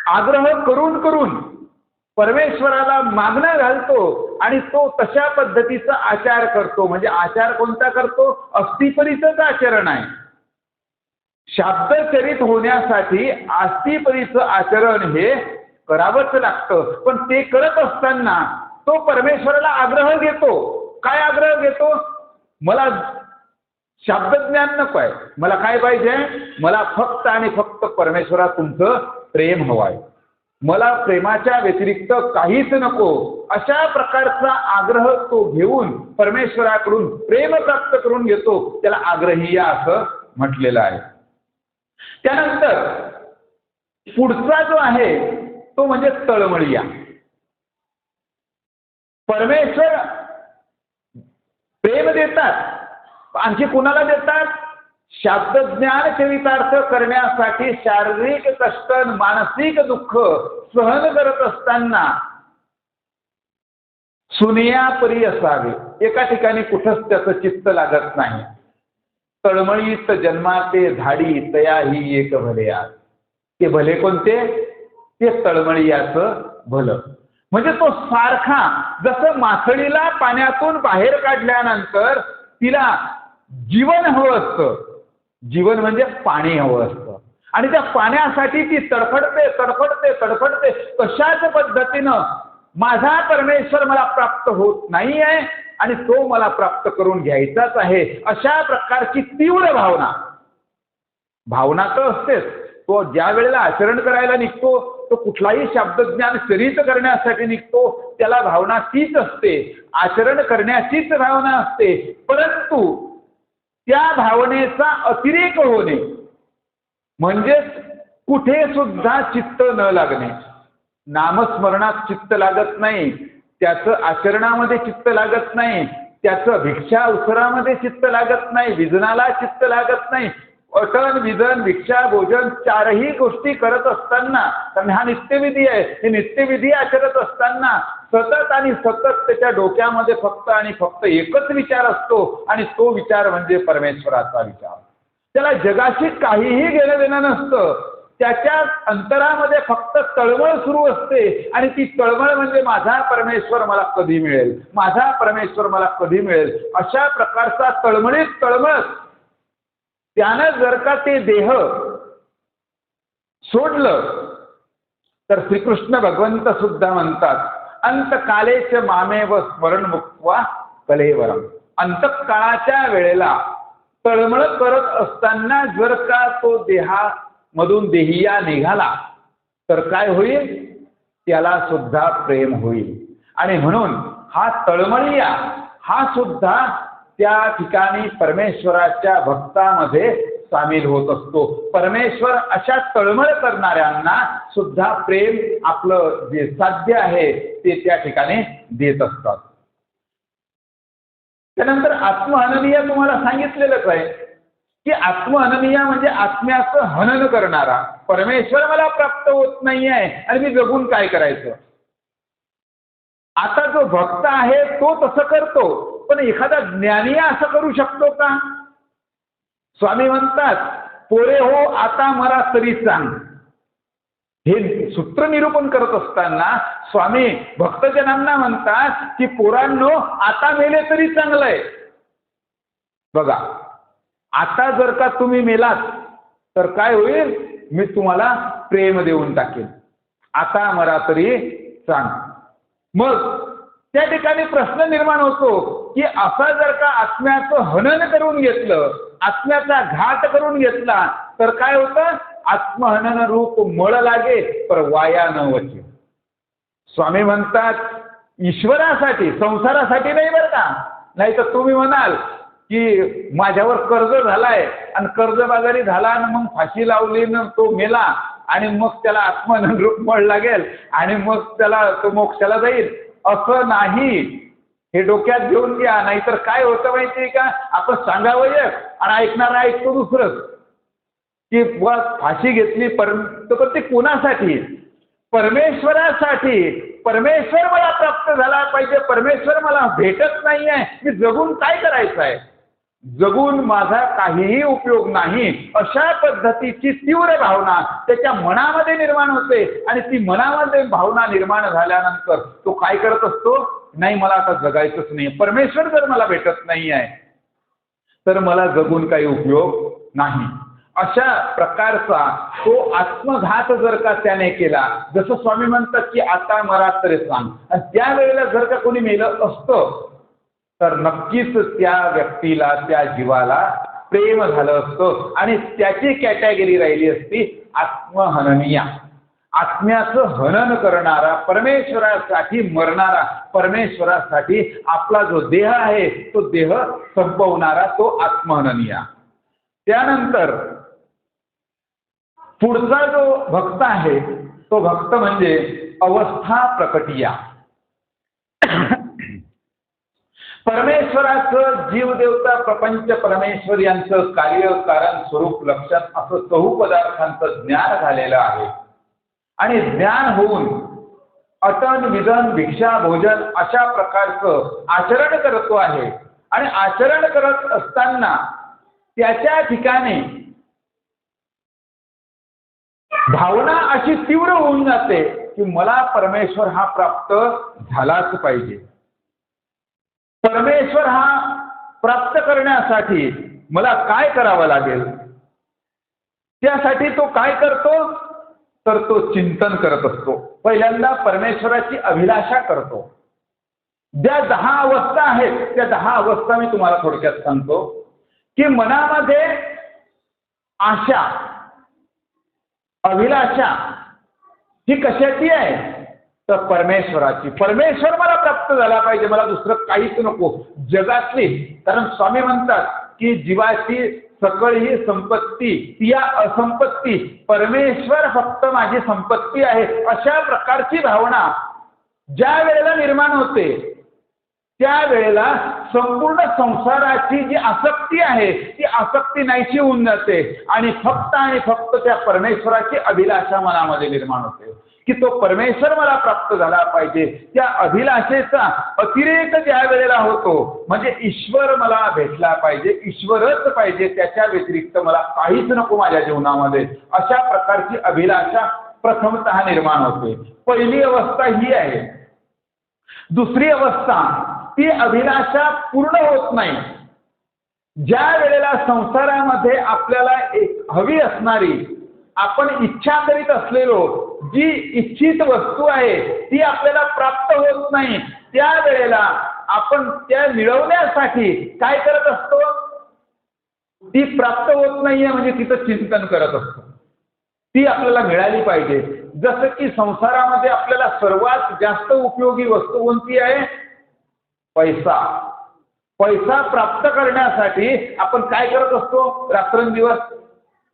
आग्रह करून करून परमेश्वराला मागणं घालतो आणि तो तशा पद्धतीचा आचार करतो. म्हणजे आचार कोणता करतो, अस्तिपरीचंच आचरण आहे. शाब्दचरित होण्यासाठी अस्तिपरीचं आचरण हे करावंच लागतं. पण ते करत असताना तो परमेश्वराला आग्रह घेतो. काय आग्रह घेतो, मला शाब्दज्ञान नको आहे, मला काय पाहिजे, मला फक्त आणि फक्त परमेश्वरा तुमचं प्रेम हवं आहे. मला प्रेमाच्या व्यतिरिक्त काहीच नको, अशा प्रकारचा आग्रह तो घेऊन परमेश्वराकडून प्रेम प्राप्त करून घेतो, त्याला आग्रहीय असं म्हटलेलं आहे. त्यानंतर पुढचा जो आहे तो म्हणजे तळमळीया. परमेश्वर प्रेम देतात, आणखी कुणाला देतात? शाब्दज्ञान चरितार्थ करण्यासाठी शारीरिक कष्ट मानसिक दुःख सहन करत असताना सुनिया परी असावे. एका ठिकाणी कुठंच त्याचं चित्त लागत नाही. तळमळीत जन्माते धाडी तयाही एक भले. ते भले कोणते? ते तळमळीयाचं भलं. म्हणजे तो सारखा, जसं मासळीला पाण्यातून बाहेर काढल्यानंतर तिला जीवन हवं असतं, जीवन म्हणजे पाणी हवं असतं, आणि त्या पाण्यासाठी ती तडफडते तडफडते तडफडते. तशाच पद्धतीनं माझा परमेश्वर मला प्राप्त होत नाही आहे आणि तो मला प्राप्त करून घ्यायचाच आहे, अशा प्रकारची तीव्र भावना तर असतेच. तो ज्या वेळेला आचरण करायला निघतो, तो कुठलाही शब्दज्ञान चरित करण्यासाठी निघतो, त्याला भावना तीच असते, आचरण करण्याचीच भावना असते. परंतु त्या भावनेचा अतिरेक होणे म्हणजेच कुठे सुद्धा चित्त न लागणे. नामस्मरणात चित्त लागत नाही, त्याचं आचरणामध्ये चित्त लागत नाही, त्याचं भिक्षा उसरामध्ये चित्त लागत नाही, विजनाला चित्त लागत नाही. अटन विजन भिक्षा भोजन चारही गोष्टी करत असताना, कारण हा नित्यविधी आहे, हे नित्यविधी आचरत असताना सतत आणि सतत त्याच्या डोक्यामध्ये फक्त आणि फक्त एकच विचार असतो, आणि तो विचार म्हणजे परमेश्वराचा विचार. त्याला जगाशी काहीही घेणं देणं नसतं. त्याच्या अंतरामध्ये फक्त तळमळ सुरू असते, आणि ती तळमळ म्हणजे माझा परमेश्वर मला कधी मिळेल, माझा परमेश्वर मला कधी मिळेल, अशा प्रकारचा तळमळीत तळमळत त्यानं जर का ते देह सोडलं तर श्रीकृष्ण भगवंत सुद्धा म्हणतात, अंतकालेच मामेव स्मरण मुक्त्वा कलेवरम. अंतकाळाच्या वेळेला तळमळ करत असताना जर का तो देहामधून देहिया निघाला तर काय होईल? त्याला सुद्धा प्रेम होईल. आणि म्हणून हा तळमळीया हा सुद्धा त्या ठिकाणी परमेश्वराच्या भक्तामध्ये सामील होत असतो. परमेश्वर अशा तळमळ करणाऱ्यांना सुद्धा प्रेम आपलं जे साध्य आहे ते त्या ठिकाणी देत असतात. त्यानंतर आत्महननीय तुम्हाला सांगितलेलंच आहे की आत्महननीय म्हणजे आत्म्याचं हनन करणारा. परमेश्वर मला प्राप्त होत नाही आहे आणि मी जगून काय करायचं? आता जो भक्त आहे तो तसं करतो, पण एखादा ज्ञानी असं करू शकतो का? स्वामी म्हणतात, पोरे हो आता मला तरी सांग. हे सूत्र निरूपण करत असताना स्वामी भक्तजनांना म्हणतात की पोरांनो आता मेले तरी चांगलंय. बघा, आता जर का तुम्ही मेलात तर काय होईल? मी तुम्हाला प्रेम देऊन टाकेन. आता मला तरी सांग. मग त्या ठिकाणी प्रश्न निर्माण होतो की असं जर का आत्म्याचं हनन करून घेतलं, आत्म्याचा घात करून घेतला तर काय होतं? आत्महनन रूप मळ लागे पर वाया न वचे. स्वामी म्हणतात ईश्वरासाठी, संसारासाठी नाही बरं का. नाही तर तुम्ही म्हणाल की माझ्यावर कर्ज झालाय आणि कर्जबाजारी झाला आणि मग फाशी लावली न तो मेला आणि मग त्याला आत्महनन रूप मळ लागेल आणि मग त्याला तो मोक्षाला जाईल, असं नाही. हे डोक्यात घेऊन घ्या. नाहीतर काय होतं माहितीये का? आपण सांगावं एक आणि ऐकणारा ऐकतो दुसरंच की फाशी घेतली पण ते कोणासाठी? परमेश्वरासाठी. परमेश्वर मला प्राप्त झाला पाहिजे, परमेश्वर मला भेटत नाही आहे, मी जगून काय करायचं आहे? जगून माझा काहीही उपयोग नाही, अशा पद्धतीची तीव्र भावना त्याच्या मनामध्ये निर्माण होते. आणि ती मनामध्ये भावना निर्माण झाल्यानंतर तो काय करत असतो? नाही मला आता जगायचंच नाही, परमेश्वर जर मला भेटत नाही आहे तर मला जगून काही उपयोग नाही. अशा प्रकारचा तो आत्मघात जर का त्याने केला, जसं स्वामी म्हणतात की आता मला तरी सांग, आणि त्यावेळेला जर का कोणी मेलं असतं तर नक्कीच त्या व्यक्तीला, त्या जीवाला प्रेम झालं असतं आणि त्याची कॅटेगरी राहिली असती आत्महननीय. आत्म्याचं हनन करणारा, परमेश्वरासाठी मरणारा, परमेश्वरासाठी आपला जो देह आहे तो देह संपवणारा तो आत्महननीय. त्यानंतर पुढचा जो भक्त आहे तो भक्त म्हणजे अवस्था प्रकटिया. परमेश्वराचं जीवदेवता प्रपंच परमेश्वर यांचं कार्य कारण स्वरूप लक्षात असं चहूपदार्थांचं ज्ञान झालेलं आहे. आणि ज्ञान होऊन अटन विधन भिक्षा भोजन अशा प्रकारचं आचरण करतो आहे. आणि आचरण करत असताना त्याच्या ठिकाणी भावना अशी तीव्र होऊन जाते की मला परमेश्वर हा प्राप्त झालाच पाहिजे. परमेश्वर हा प्राप्त करण्यासाठी मला काय करावं लागेल. त्यासाठी तो काय करतो तर तो चिंतन करत असतो. पहिल्यांदा परमेश्वराची अभिलाषा करतो. ज्या 10 अवस्था आहेत त्या 10 अवस्था मी तुम्हाला थोडक्यात सांगतो की मनामध्ये आशा अभिलाषा ही कशाची आहे तर परमेश्वराची. परमेश्वर मला प्राप्त झाला पाहिजे, मला दुसरं काहीच नको जगातली. कारण स्वामी म्हणतात की जीवाची सकळ ही संपत्ती ती या असंपत्ती, परमेश्वर फक्त माझी संपत्ती आहे, अशा प्रकारची भावना ज्या वेळेला निर्माण होते त्यावेळेला संपूर्ण संसाराची जी आसक्ती आहे ती आसक्ती नाहीशी होऊन जाते आणि फक्त त्या परमेश्वराची अभिलाषा मनामध्ये निर्माण होते की तो परमेश्वर मला प्राप्त झाला पाहिजे. त्या अभिलाषेचा अतिरेक ज्या वेळेला होतो म्हणजे ईश्वर मला भेटला पाहिजे, ईश्वरच पाहिजे, त्याच्या व्यतिरिक्त मला काहीच नको माझ्या जीवनामध्ये, अशा प्रकारची अभिलाषा प्रथमतः निर्माण होते. पहिली अवस्था ही आहे. दुसरी अवस्था ती अभिलाषा पूर्ण होत नाही. ज्या वेळेला संसारामध्ये आपल्याला एक हवी असणारी आपण इच्छा करीत असलेलो जी इच्छित वस्तू आहे ती आपल्याला प्राप्त होत नाही त्यावेळेला आपण त्या मिळवण्यासाठी काय करत असतो. ती प्राप्त होत नाहीये म्हणजे तिचं चिंतन करत असतो. ती आपल्याला मिळाली पाहिजे. जसं की संसारामध्ये आपल्याला सर्वात जास्त उपयोगी वस्तू कोणती आहे पैसा. पैसा प्राप्त करण्यासाठी आपण काय करत असतो रात्रंदिवस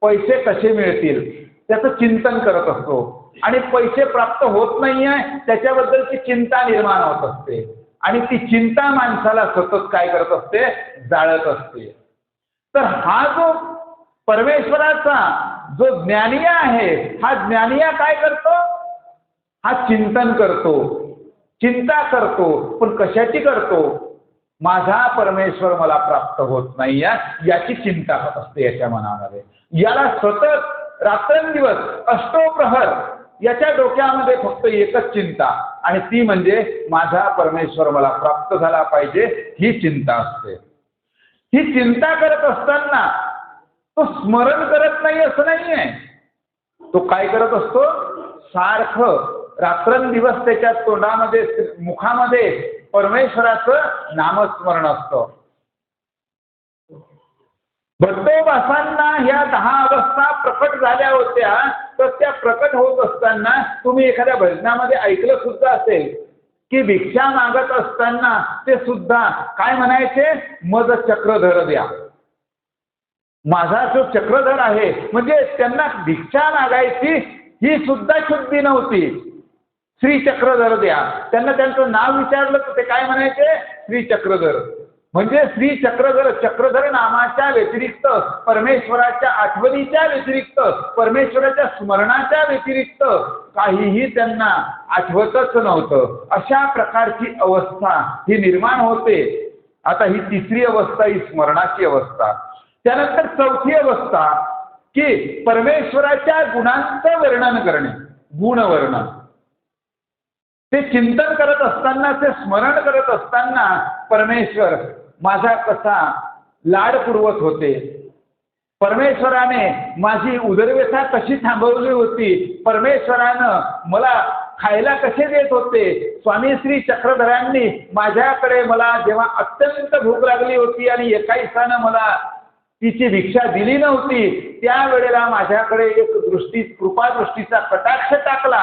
पैसे कसे मिळतील त्याचं चिंतन करत असतो आणि पैसे प्राप्त होत नाहीये त्याच्याबद्दलची चिंता निर्माण होत असते आणि ती चिंता माणसाला सतत काय करत असते जाळत असते. तर हा जो परमेश्वराचा जो ज्ञानीय आहे हा ज्ञानीय काय करतो हा चिंतन करतो चिंता करतो पण कशाची करतो माझा परमेश्वर मला प्राप्त होत नाही याची चिंता असते याच्या मनामध्ये. याला सतत रात्रंदिवस अष्टोप्रहर याच्या डोक्यामध्ये फक्त एकच चिंता आणि ती म्हणजे माझा परमेश्वर मला प्राप्त झाला पाहिजे ही चिंता असते. ही चिंता करत असताना तो स्मरण करत नाही असं नाहीये. तो काय करत असतो सारखं रात्रंदिवस त्याच्या तोंडामध्ये मुखामध्ये परमेश्वराचं नामस्मरण असतं. भट्टोबासांना ह्या 10 अवस्था प्रकट झाल्या होत्या तर त्या प्रकट होत असताना तुम्ही एखाद्या भजनामध्ये ऐकलं सुद्धा असेल की भिक्षा मागत असताना ते सुद्धा काय म्हणायचे मज चक्रधर द्या. माझा जो चक्रधर आहे म्हणजे त्यांना भिक्षा मागायची ही सुद्धा शुद्धी नव्हती. श्री चक्रधर द्या. त्यांना त्यांचं नाव विचारलं तर ते काय म्हणायचे श्री चक्रधर. म्हणजे श्री चक्रधर चक्रधर नामाच्या व्यतिरिक्त परमेश्वराच्या आठवणीच्या व्यतिरिक्त परमेश्वराच्या स्मरणाच्या व्यतिरिक्त काहीही त्यांना आठवतच नव्हतं. अशा प्रकारची अवस्था ही निर्माण होते. आता ही तिसरी अवस्था ही स्मरणाची अवस्था. त्यानंतर चौथी अवस्था की परमेश्वराच्या गुणांचं वर्णन करणे गुणवर्णन. ते चिंतन करत असताना ते स्मरण करत असताना परमेश्वर माझा कसा लाड पुरवत होते. परमेश्वराने माझी उदरव्यथा कशी थांबवली होती. परमेश्वरानं मला खायला कसे देत होते. स्वामी श्री चक्रधरांनी माझ्याकडे मला जेव्हा अत्यंत भूक लागली होती आणि एका इसानं मला तिची भिक्षा दिली नव्हती, त्यावेळेला माझ्याकडे एक कृपादृष्टीचा कटाक्ष टाकला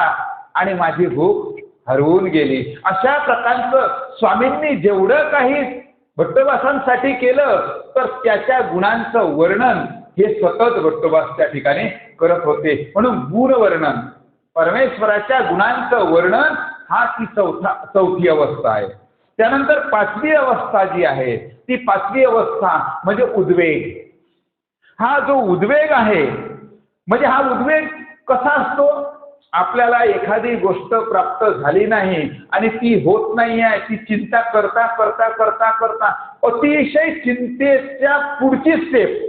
आणि माझी भूक हरवून गेली. अशा प्रकारचं स्वामींनी जेवढं काही भट्टोबासांसाठी केलं तर त्याच्या गुणांचं वर्णन हे सतत भट्टोबास त्या ठिकाणी करत होते. म्हणून गुणवर्णन, परमेश्वराच्या गुणांचं वर्णन हा ती चौथी अवस्था आहे. त्यानंतर पाचवी अवस्था जी आहे ती पाचवी अवस्था म्हणजे उद्वेग. हा जो उद्वेग आहे म्हणजे हा उद्वेग कसा असतो, आपल्याला एखादी गोष्ट प्राप्त झाली नाही आणि ती होत नाही आहे, ती चिंता करता करता करता करता अतिशय चिंतेच्या पुढची स्टेप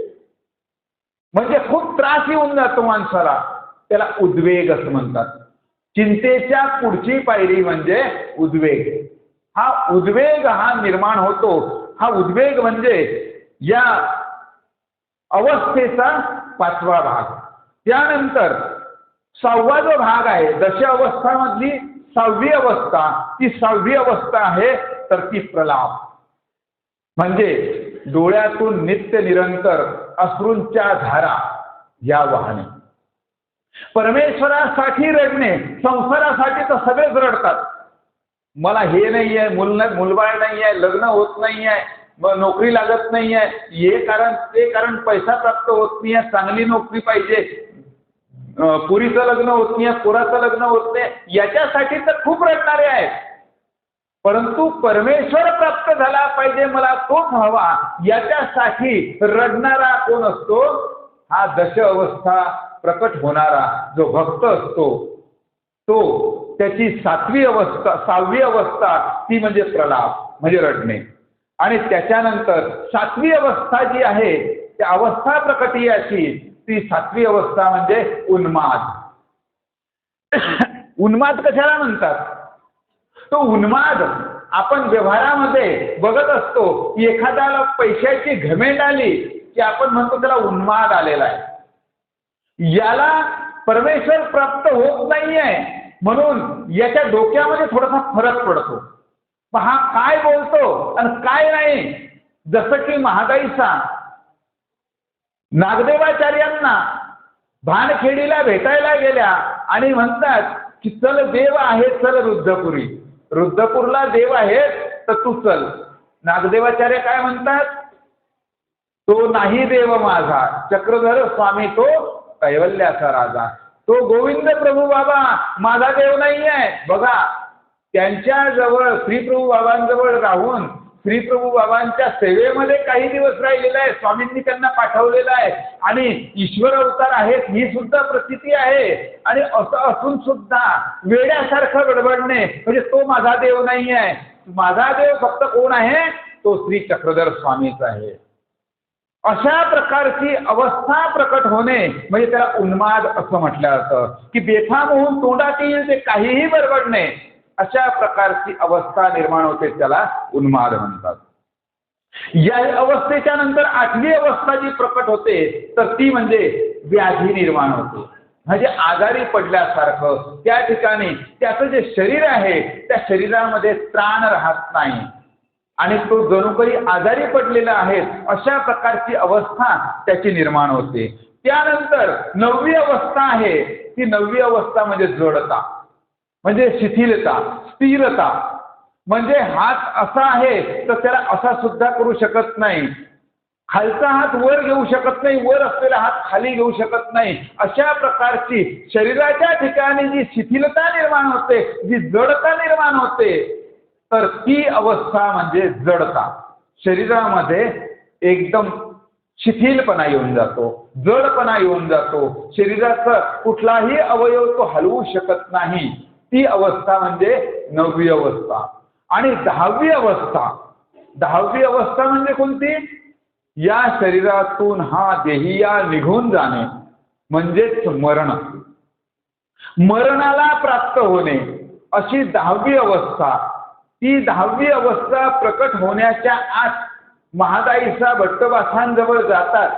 म्हणजे खूप त्रास येऊन जातो माणसाला, त्याला उद्वेग असं म्हणतात. चिंतेच्या पुढची पायरी म्हणजे उद्वेग. हा उद्वेग हा निर्माण होतो. हा उद्वेग म्हणजे या अवस्थेचा पाचवा भाग. त्यानंतर सहावा जो भाग आहे दश अवस्थांमधली सहावी अवस्था, ती सहावी अवस्था आहे तर ती प्रलाप. म्हणजे डोळ्यातून नित्य निरंतर अश्रूंच्या धारा या वाहने. परमेश्वरासाठी रडणे, संसारासाठी तर सगळेच रडतात. मला हे नाही आहे, मुलबाळ नाही आहे, लग्न होत नाही आहे, नोकरी लागत नाही आहे, हे कारण ते कारण, पैसा प्राप्त होत नाही आहे, चांगली नोकरी पाहिजे, पुरीचं लग्न होत नाही, पोराचं लग्न होत नाही, याच्यासाठी तर खूप रडणारे आहेत. परंतु परमेश्वर प्राप्त झाला पाहिजे, मला तोच हवा, याच्यासाठी रडणारा कोण असतो? हा दश अवस्था प्रकट होणारा जो भक्त असतो तो. त्याची सहावी अवस्था ती म्हणजे प्रलाप म्हणजे रडणे. आणि त्याच्यानंतर सातवी अवस्था जी आहे त्या अवस्था प्रकटीयाची ती सातवी अवस्था म्हणजे उन्माद. उन्माद कशाला म्हणतात? तो उन्माद आपण व्यवहारामध्ये बघत असतो की एखाद्याला पैशाची घमेंड आली की आपण म्हणतो त्याला उन्माद आलेला आहे. याला परमेश्वर प्राप्त होत नाहीये म्हणून याच्या डोक्यामध्ये थोडासा फरक पडतो. हा काय बोलतो आणि काय नाही. जसं की महागाईचा नागदेवाचार्यांना भानखेडीला भेटायला गेल्या आणि म्हणतात की चल देव आहे, चल रुद्धपुरी, रुद्धपूरला देव आहे तर तू चल. नागदेवाचार्य काय म्हणतात? तो नाही देव माझा, चक्रधर स्वामी तो कैवल्याचा राजा. तो गोविंद प्रभू बाबा माझा देव नाही आहे. बघा त्यांच्या जवळ श्रीप्रभू बाबांजवळ राहून श्रीप्रभू बाबांच्या सेवेमध्ये काही दिवस राहिलेला आहे. स्वामींनी त्यांना पाठवलेला आहे आणि ईश्वर अवतार आहेत ही सुद्धा प्रचिती आहे. आणि असं असून सुद्धा वेड्यासारखं बडबडणे म्हणजे तो माझा देव नाही आहे. माझा देव फक्त कोण आहे? तो श्री चक्रधर स्वामीच आहे. अशा प्रकारची अवस्था प्रकट होणे म्हणजे त्याला उन्माद असं म्हटलं जातं की बेफाम होऊन तोंडात येईल ते काहीही बडबडणे. अशा प्रकारची अवस्था निर्माण होते त्याला उन्माद म्हणतात. या अवस्थेच्या नंतर आठवी अवस्था जी प्रकट होते तर ती म्हणजे व्याधी निर्माण होते. म्हणजे आजारी पडल्यासारखं त्या ठिकाणी त्याचं जे शरीर आहे त्या शरीरामध्ये त्राण राहत नाही आणि तो जणू काही आजारी पडलेला आहे. अशा प्रकारची अवस्था त्याची निर्माण होते. त्यानंतर नववी अवस्था आहे ती नववी अवस्था म्हणजे जडता म्हणजे शिथिलता, स्थिरता. म्हणजे हात असा आहे तर त्याला असा सुद्धा करू शकत नाही, खालचा हात वर घेऊ शकत नाही, वर असलेला हात खाली घेऊ शकत नाही. अशा प्रकारची शरीराच्या ठिकाणी जी शिथिलता निर्माण होते, जी जडता निर्माण होते तर ती अवस्था म्हणजे जडता. शरीरामध्ये एकदम शिथिलपणा येऊन जातो, जडपणा येऊन जातो, शरीराचा कुठलाही अवयव तो हलवू शकत नाही. ती अवस्था म्हणजे नववी अवस्था. आणि दहावी अवस्था म्हणजे कोणती? या शरीरातून हा देहिया निघून जाणे म्हणजेच मरण, मरणाला प्राप्त होणे अशी दहावी अवस्था. ती दहावी अवस्था प्रकट होण्याच्या आत महादाईचा भट्टोबासांजवळ जातात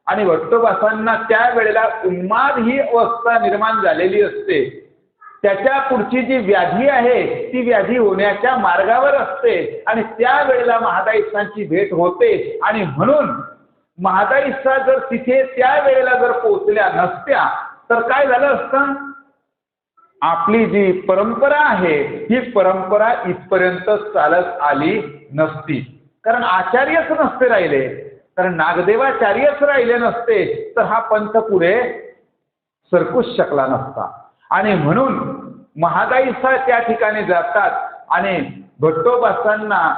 आणि भट्टोबासांना त्यावेळेला उन्माद ही अवस्था निर्माण झालेली असते. त्याच्या पुढची जी व्याधी आहे ती व्याधी होण्याच्या मार्गावर असते आणि त्यावेळेला महादाईसांची भेट होते. आणि म्हणून महादाईसा जर तिथे त्या वेळेला जर पोहोचल्या नसत्या तर काय झालं असतं? आपली जी परंपरा आहे ही परंपरा इथपर्यंत चालत आली नसती. कारण आचार्यच नसते राहिले, कारण नागदेवाचार्यच राहिले नसते तर हा पंथ पुढे सरकूच शकला नसता. आणि म्हणून महादाईसा त्या ठिकाणी जातात आणि भट्टोबासांना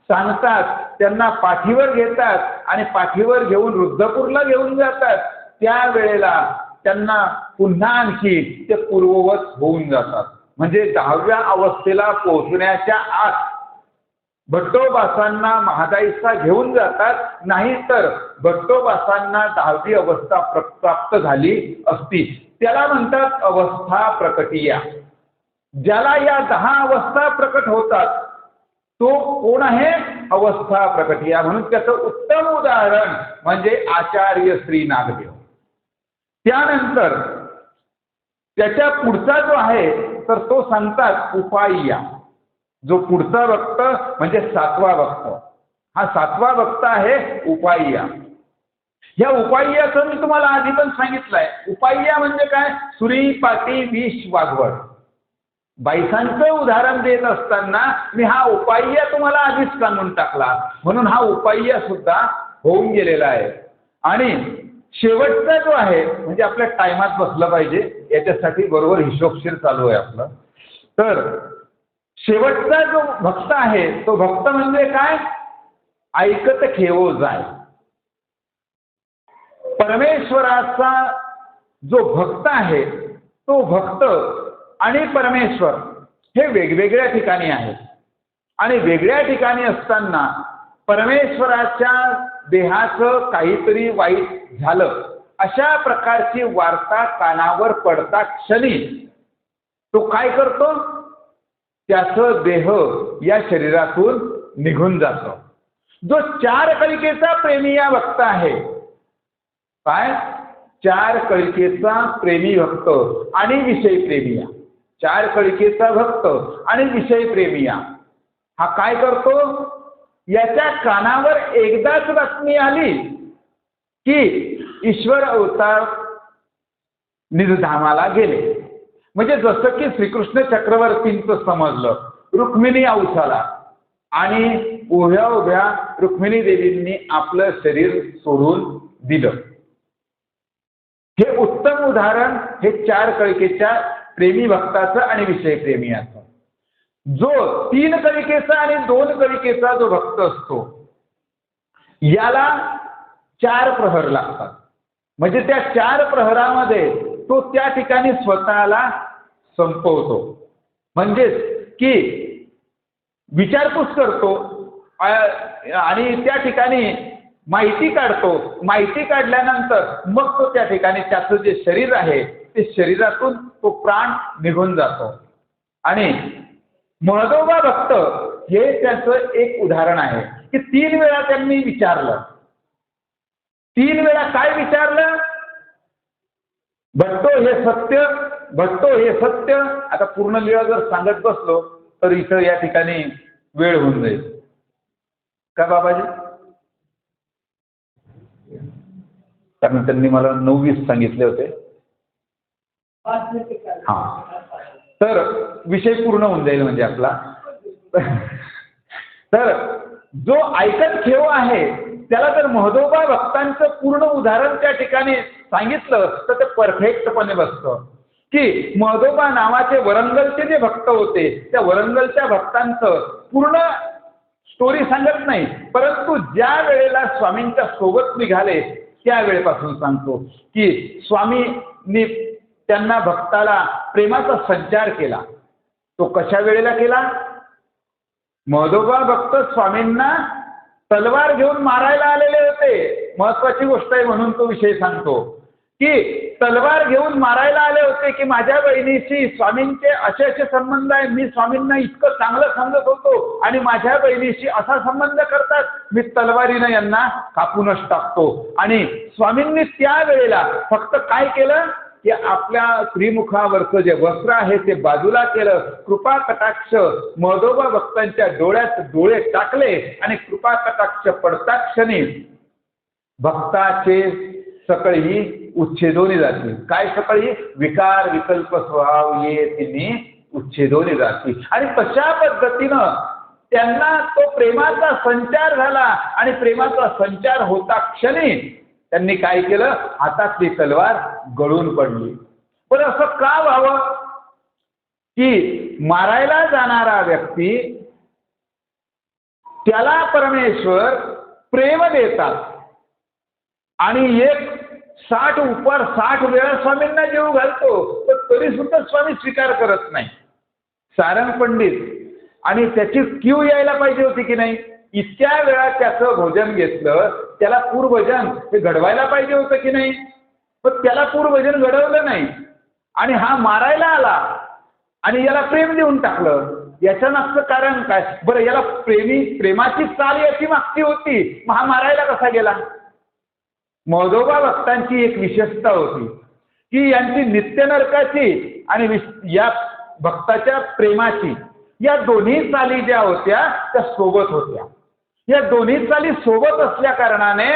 सांगतात, त्यांना पाठीवर घेतात आणि पाठीवर घेऊन रुद्रपूरला घेऊन जातात. त्या वेळेला त्यांना पुन्हा आणखी ते पूर्ववत होऊन जातात. म्हणजे 10व्या अवस्थेला पोहोचण्याच्या आत भट्टोबासांना महादाईसा घेऊन जातात, नाहीतर भट्टोबासांना 10वी अवस्था प्राप्त झाली असती. त्याला म्हणतात अवस्था प्रकटिया. ज्याला या 10 अवस्था प्रकट होतात तो कोण आहे? अवस्था प्रकटिया. म्हणून त्याचं उत्तम उदाहरण म्हणजे आचार्य श्री नागदेव. त्यानंतर त्याच्या पुढचा जो आहे तर तो सांगतात उपाय्या. जो पुढचा भक्त म्हणजे 7वा भक्त, हा 7वा भक्त आहे उपाय्या. या उपाय्याचं मी तुम्हाला आधी पण सांगितलंय. उपाय्या म्हणजे काय? सुरी, पाटी, विष, वाघवड. बायसांचं उदाहरण देत असताना मी हा उपाय्या तुम्हाला आधीच सांगून टाकला, म्हणून हा उपाय्या सुद्धा होऊन गेलेला आहे. आणि शेवटचा जो आहे म्हणजे आपल्या टायमात बसलं पाहिजे याच्यासाठी बरोबर हिशोबशीर चालू आहे आपलं. तर शेवटचा जो भक्त आहे तो भक्त म्हणजे काय? ऐकत खेवो जाय. परमेश्वराचा जो भक्त आहे तो भक्त आणि परमेश्वर हे वेगवेगळ्या ठिकाणी आहेत. आणि वेगळ्या ठिकाणी असताना परमेश्वराच्या देहाचं काहीतरी वाईट झालं अशा प्रकारची वार्ता कानावर पडता क्षणी तो काय करतो? त्याचं देह या शरीरातून निघून जातो. जो 4 कलिकेचा प्रेमी या भक्त आहे, काय? 4 कलिकेचा प्रेमी भक्त आणि विषय प्रेमिया. 4 कलिकेचा भक्त आणि विषय प्रेमिया हा काय करतो? याच्या कानावर एकदाच बातमी आली की ईश्वर अवतार निजधामाला गेले. म्हणजे जसं की श्रीकृष्ण चक्रवर्तींचं समजलं, रुक्मिणी औसाला आणि उभ्या उभ्या रुक्मिणी देवींनी आपलं शरीर सोडून दिलं. हे उत्तम उदाहरण हे 4 कलिकेच्या प्रेमी भक्ताचं आणि विषय प्रेमियाचं. जो 3 कलिकेचा आणि 2 कलिकेचा जो भक्त असतो याला 4 प्रहर लागतात. म्हणजे त्या 4 प्रहरामध्ये तो त्या ठिकाणी स्वतःला संपवतो. म्हणजेच की विचारपूस करतो आणि त्या ठिकाणी माहिती काढतो. माहिती काढल्यानंतर मग तो त्या ठिकाणी त्याचं जे शरीर आहे ते शरीरातून तो प्राण निघून जातो. आणि महदोबा भक्त हे त्याचं एक उदाहरण आहे की 3 वेळा त्यांनी विचारलं. 3 वेळा काय विचारलं? भट्टो हे सत्य, भट्टो हे सत्य. आता पूर्ण लीळा जर सांगत बसलो तर इथं या ठिकाणी वेळ होऊन जाईल का बाबाजी? कारण त्यांनी मला 9:20 सांगितले होते. हा, तर विषय पूर्ण होऊन जाईल म्हणजे आपला. तर जो ऐकत खेव आहे त्याला जर महदोबा भक्तांचं पूर्ण उदाहरण त्या ठिकाणी सांगितलं तर ते परफेक्टपणे बसतं. की महदोबा नावाचे वरंगलचे जे भक्त होते त्या वरंगलच्या भक्तांचं पूर्ण स्टोरी सांगत नाही, परंतु ज्या वेळेला स्वामींच्या सोबत निघाले त्या वेळेपासून सांगतो की स्वामींनी त्यांना भक्ताला प्रेमाचा संचार केला. तो कशा वेळेला केला? महदोबा भक्त स्वामींना तलवार घेऊन मारायला आलेले होते. महत्वाची गोष्ट आहे म्हणून तो विषय सांगतो की तलवार घेऊन मारायला आले होते की माझ्या बहिणीशी स्वामींचे असे असे संबंध आहे. मी स्वामींना इतकं चांगलं सांगत होतो आणि माझ्या बहिणीशी असा संबंध करतात, मी तलवारीनं यांना कापूनच टाकतो. आणि स्वामींनी त्या वेळेला फक्त काय केलं की आपल्या श्रीमुखावरचं जे वस्त्र आहे ते बाजूला केलं. कृपा कटाक्ष महदोबा भक्तांच्या डोळ्यात डोळे टाकले आणि कृपा कटाक्ष पडता क्षणी भक्ताचे सकळी उच्छेदोनी जातील. काय सकळी? विकार विकल्प स्वभाव ये तिन्ही उच्छेदोनी जातील. आणि तशा पद्धतीनं त्यांना तो प्रेमाचा संचार झाला आणि प्रेमाचा संचार होता क्षणी त्यांनी काय केलं? हातातली तलवार गळून पडली. पण असं का व्हावं की मारायला जाणारा व्यक्ती त्याला परमेश्वर प्रेम देतात आणि एक 60 वेळा स्वामींना जीव घालतो, तर तरी सुद्धा स्वामी स्वीकार करत नाही. सारंग पंडित आणि त्याची क्यू यायला पाहिजे होती की नाही? इतक्या वेळा त्याचं भोजन घेतलं, त्याला पूर्वभोजन हे घडवायला पाहिजे होतं की नाही? पण त्याला पूर्वभोजन घडवलं नाही आणि हा मारायला आला आणि याला प्रेम देऊन टाकलं. याच्या मागचं कारण काय? बरं, याला प्रेमाची चाल याची मागची होती, मग हा मारायला कसा गेला? मधोबा भक्तांची एक विशेषता होती की यांची नित्य नरकाची आणि या भक्ताच्या प्रेमाची या दोन्ही चाली ज्या होत्या त्या सोबत होत्या. या दोन्ही चाली सोबत असल्या कारणाने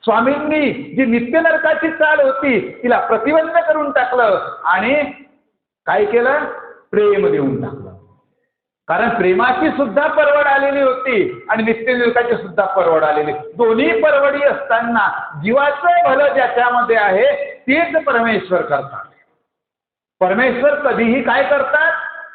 स्वामींनी जी नित्य नरकाची चाल होती तिला प्रतिबंध करून टाकलं आणि काय केलं? प्रेम देऊन टाकलं. कारण प्रेमाची सुद्धा परवड आलेली होती आणि नित्य नरकाची सुद्धा परवड आलेली. दोन्ही परवडी असताना जीवाचं भलं ज्याच्यामध्ये आहे तेच परमेश्वर करतात. परमेश्वर कधीही काय करतात?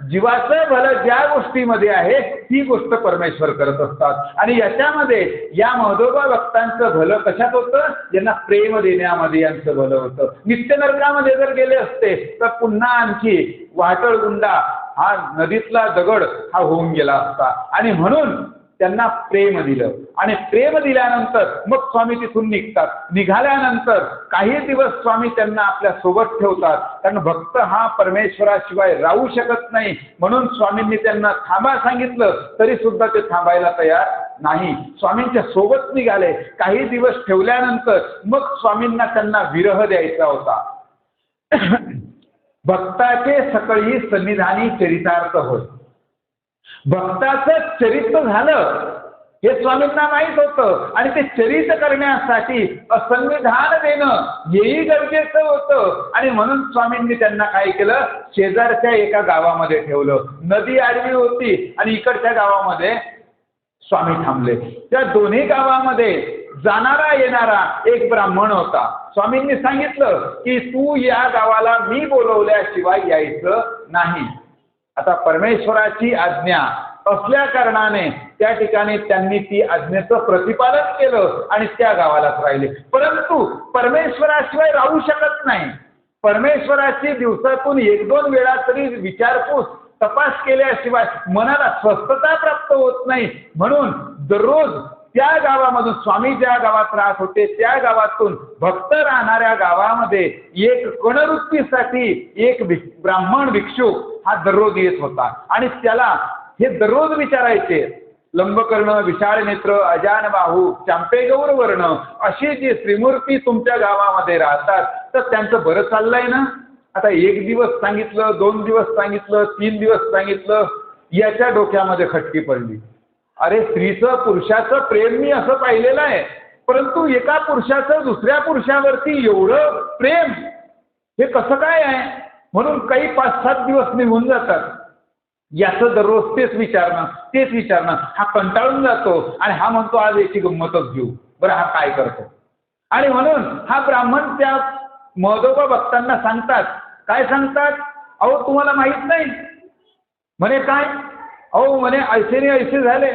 जीवाचं भलं ज्या गोष्टीमध्ये आहे ती गोष्ट परमेश्वर करत असतात. आणि याच्यामध्ये या मधोबा भक्तांचं भलं कशात होतं? यांना प्रेम देण्यामध्ये यांचं भलं होतं. नित्य नरकामध्ये जर गेले असते तर पुन्हा आणखी वाटळगुंडा हा नदीतला दगड हा होऊन गेला असता. आणि म्हणून त्यांना प्रेम दिलं आणि प्रेम दिल्यानंतर मग स्वामी तिथून निघतात. निघाल्यानंतर काही दिवस स्वामी त्यांना आपल्या सोबत ठेवतात, कारण भक्त हा परमेश्वराशिवाय राहू शकत नाही. म्हणून स्वामींनी त्यांना थांबा सांगितलं तरी सुद्धा ते थांबायला तयार नाही. स्वामींच्या सोबत निघाले. काही दिवस ठेवल्यानंतर मग स्वामींना त्यांना विरह द्यायचा होता. भक्ताचे सकळी सन्निधानी चरितार्थ होय. भक्ताचं चरित्र झालं हे स्वामींना माहीत होतं आणि ते चरित्र करण्यासाठी असंविधान देणं हेही गरजेचं होतं. आणि म्हणून स्वामींनी त्यांना काय केलं? शेजारच्या एका गावामध्ये ठेवलं. नदी आडवी होती आणि इकडच्या गावामध्ये स्वामी थांबले. त्या दोन्ही गावामध्ये जाणारा येणारा एक ब्राह्मण होता. स्वामींनी सांगितलं की तू या गावाला मी बोलवल्याशिवाय यायचं नाही. आता परमेश्वराची आज्ञा असल्या कारणाने त्या ठिकाणी त्यांनी ती आज्ञेचं प्रतिपादन केलं आणि त्या गावालाच राहिले. परंतु परमेश्वराशिवाय राहू शकत नाही. परमेश्वराची दिवसातून 1-2 वेळा तरी विचारपूस तपास केल्याशिवाय मनाला स्वस्थता प्राप्त होत नाही. म्हणून दररोज त्या गावामधून स्वामी ज्या गावात राहत होते त्या गावातून भक्त राहणाऱ्या गावामध्ये एक कणवृत्तीसाठी एक ब्राह्मण भिक्षू हा दररोज येत होता आणि त्याला हे दररोज विचारायचे, लंबकर्ण, विशाळ नेत्र, अजान बाहू, चांपे गौर वर्ण अशी जी त्रिमूर्ती तुमच्या गावामध्ये राहतात तर त्यांचं बरं चाललंय ना? आता 1 दिवस सांगितलं, 2 दिवस सांगितलं, 3 दिवस सांगितलं, याच्या डोक्यामध्ये खटकी पडली. अरे, स्त्रीचं पुरुषाचं प्रेम मी असं पाहिलेलं आहे, परंतु एका पुरुषाचं दुसऱ्या पुरुषावरती एवढं प्रेम हे कसं काय आहे? म्हणून काही 5-7 दिवस निघून जातात. याचं दररोज तेच विचारणं हा कंटाळून जातो आणि हा म्हणतो आज याची गंमतच घेऊ. बरं, हा काय करतो? आणि म्हणून हा ब्राह्मण त्या मधोबा भक्तांना सांगतात. काय सांगतात? अहो, तुम्हाला माहित नाही म्हणे. काय? अहो म्हणे, ऐसे झाले,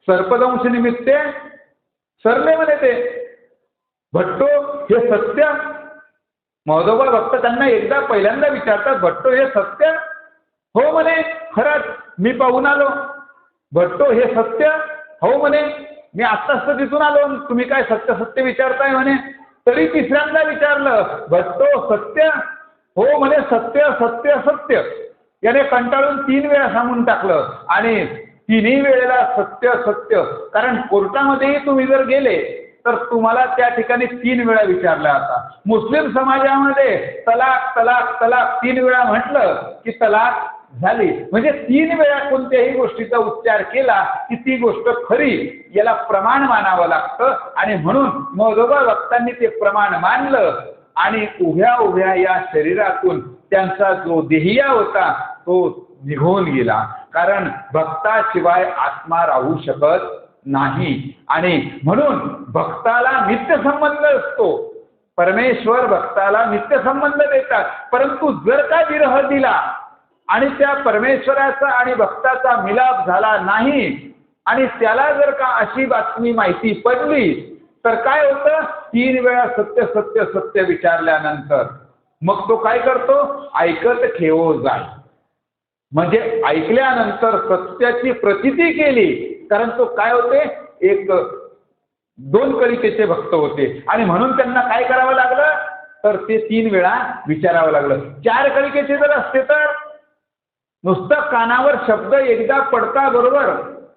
सर्पदंश निमित्ते सरले म्हणे ते भट्टो, हे सत्य? मधोबा भक्त त्यांना एकदा पहिल्यांदा विचारतात, भट्टो हे सत्य? हो म्हणे, खरंच मी पाहून आलो. भट्टो हे सत्य? हो म्हणे, मी आत्ताच तर तिथून आलो, तुम्ही काय सत्य विचारताय म्हणे. तरी तिसऱ्यांदा विचारलं, भट्टो सत्य? हो म्हणे, सत्य सत्य सत्य. याने कंटाळून 3 वेळा सांगून टाकलं आणि 3ही वेळेला सत्य सत्य. कारण कोर्टामध्येही तुम्ही जर गेले तर तुम्हाला त्या ठिकाणी 3 वेळा विचारला जाता. मुस्लिम समाजामध्ये तलाक तलाक तलाक 3 वेळा म्हटलं की तलाक झाली. म्हणजे 3 वेळा कोणत्याही गोष्टीचा उच्चार केला की ती गोष्ट खरी, याला प्रमाण मानावं लागतं. आणि म्हणून मधोबा भक्तांनी ते प्रमाण मानलं आणि उभ्या उभ्या या शरीरातून त्यांचा जो देहिया होता तो निघून गेला. कारण भक्ताशिवाय आत्मा राहू शकत नाही. आणि म्हणून भक्ताला नित्य संबंध असतो. परमेश्वर भक्ताला नित्य संबंध देतात. परंतु जर का विरह दिला आणि त्या परमेश्वराचा आणि भक्ताचा मिलाप झाला नाही आणि त्याला जर का अशी बातमी माहिती पडली तर काय होतं, 3 वेळा सत्य सत्य सत्य विचारल्यानंतर मग तो काय करतो, ऐकत ठेवो जाय. म्हणजे ऐकल्यानंतर सत्याची प्रचिती केली. कारण तो काय होते, एक 2 कलिकेचे भक्त होते आणि म्हणून त्यांना काय करावं लागलं तर ते 3 वेळा विचारावं लागलं. 4 कलिकेचे जर असते तर नुसतं कानावर शब्द एकदा पडता बरोबर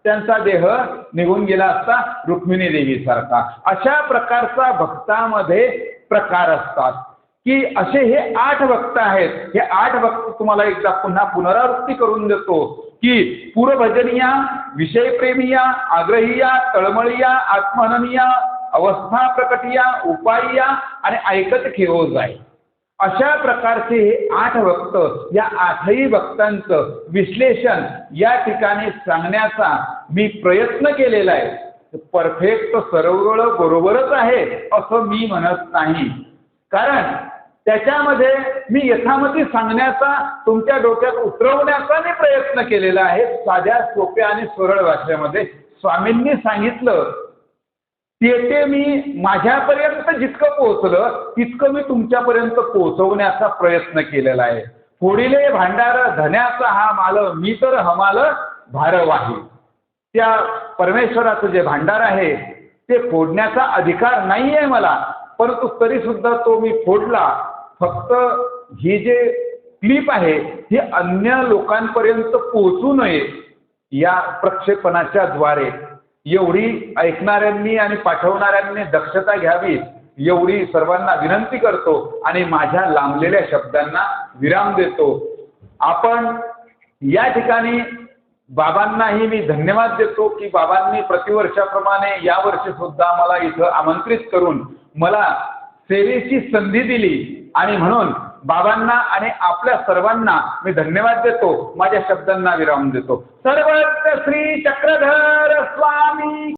त्यांचा देह निघून गेला असता, रुक्मिणी देवी सारखा. अशा प्रकारचा भक्तामध्ये प्रकार असतात की असे हे 8 भक्त आहेत. हे 8 भक्त तुम्हाला एकदा पुन्हा पुनरावृत्ती करून देतो की पूर्वभजनीया, विषयप्रेमिया, आग्रहिया, तळमळिया, आत्महननिया, अवस्था प्रकटिया, उपायिया आणि ऐकत ठेवो जाय. अशा प्रकारचे हे 8 भक्त, या 8ही भक्तांचं विश्लेषण या ठिकाणी सांगण्याचा मी प्रयत्न केलेला आहे. परफेक्ट सरळ बरोबरच आहे असं मी म्हणत नाही. कारण त्याच्यामध्ये मी यथामती सांगण्याचा, तुमच्या डोक्यात उतरवण्याचा मी प्रयत्न केलेला आहे साध्या सोप्या आणि सरळ भाषेमध्ये. स्वामींनी सांगितलं ते मी माझ्यापर्यंत जितकं पोहोचलं तितकं मी तुमच्यापर्यंत पोहोचवण्याचा प्रयत्न केलेला आहे. फोडिले भांडार धन्याचा हा माल, मी तर हमाल भारवाही. त्या परमेश्वराचं जे भांडार आहे ते फोडण्याचा अधिकार नाही आहे मला, परंतु तरी सुद्धा तो मी फोडला. फक्त ही जे क्लिप आहे ही अन्य लोकांपर्यंत पोहोचू नये या प्रक्षेपणाच्या द्वारे एवढी ऐकणाऱ्यांनी आणि पाठवणाऱ्यांनी दक्षता घ्यावी एवढी सर्वांना विनंती करतो आणि माझ्या लांबलेल्या शब्दांना विराम देतो. आपण या ठिकाणी बाबांनाही मी धन्यवाद देतो की बाबांनी प्रतिवर्षाप्रमाणे यावर्षी सुद्धा मला इथं आमंत्रित करून मला सेवेची संधी दिली आणि म्हणून बाबांना आणि आपल्या सर्वांना मी धन्यवाद देतो. माझ्या शब्दांना विराम देतो. सर्वत्र श्री चक्रधर स्वामी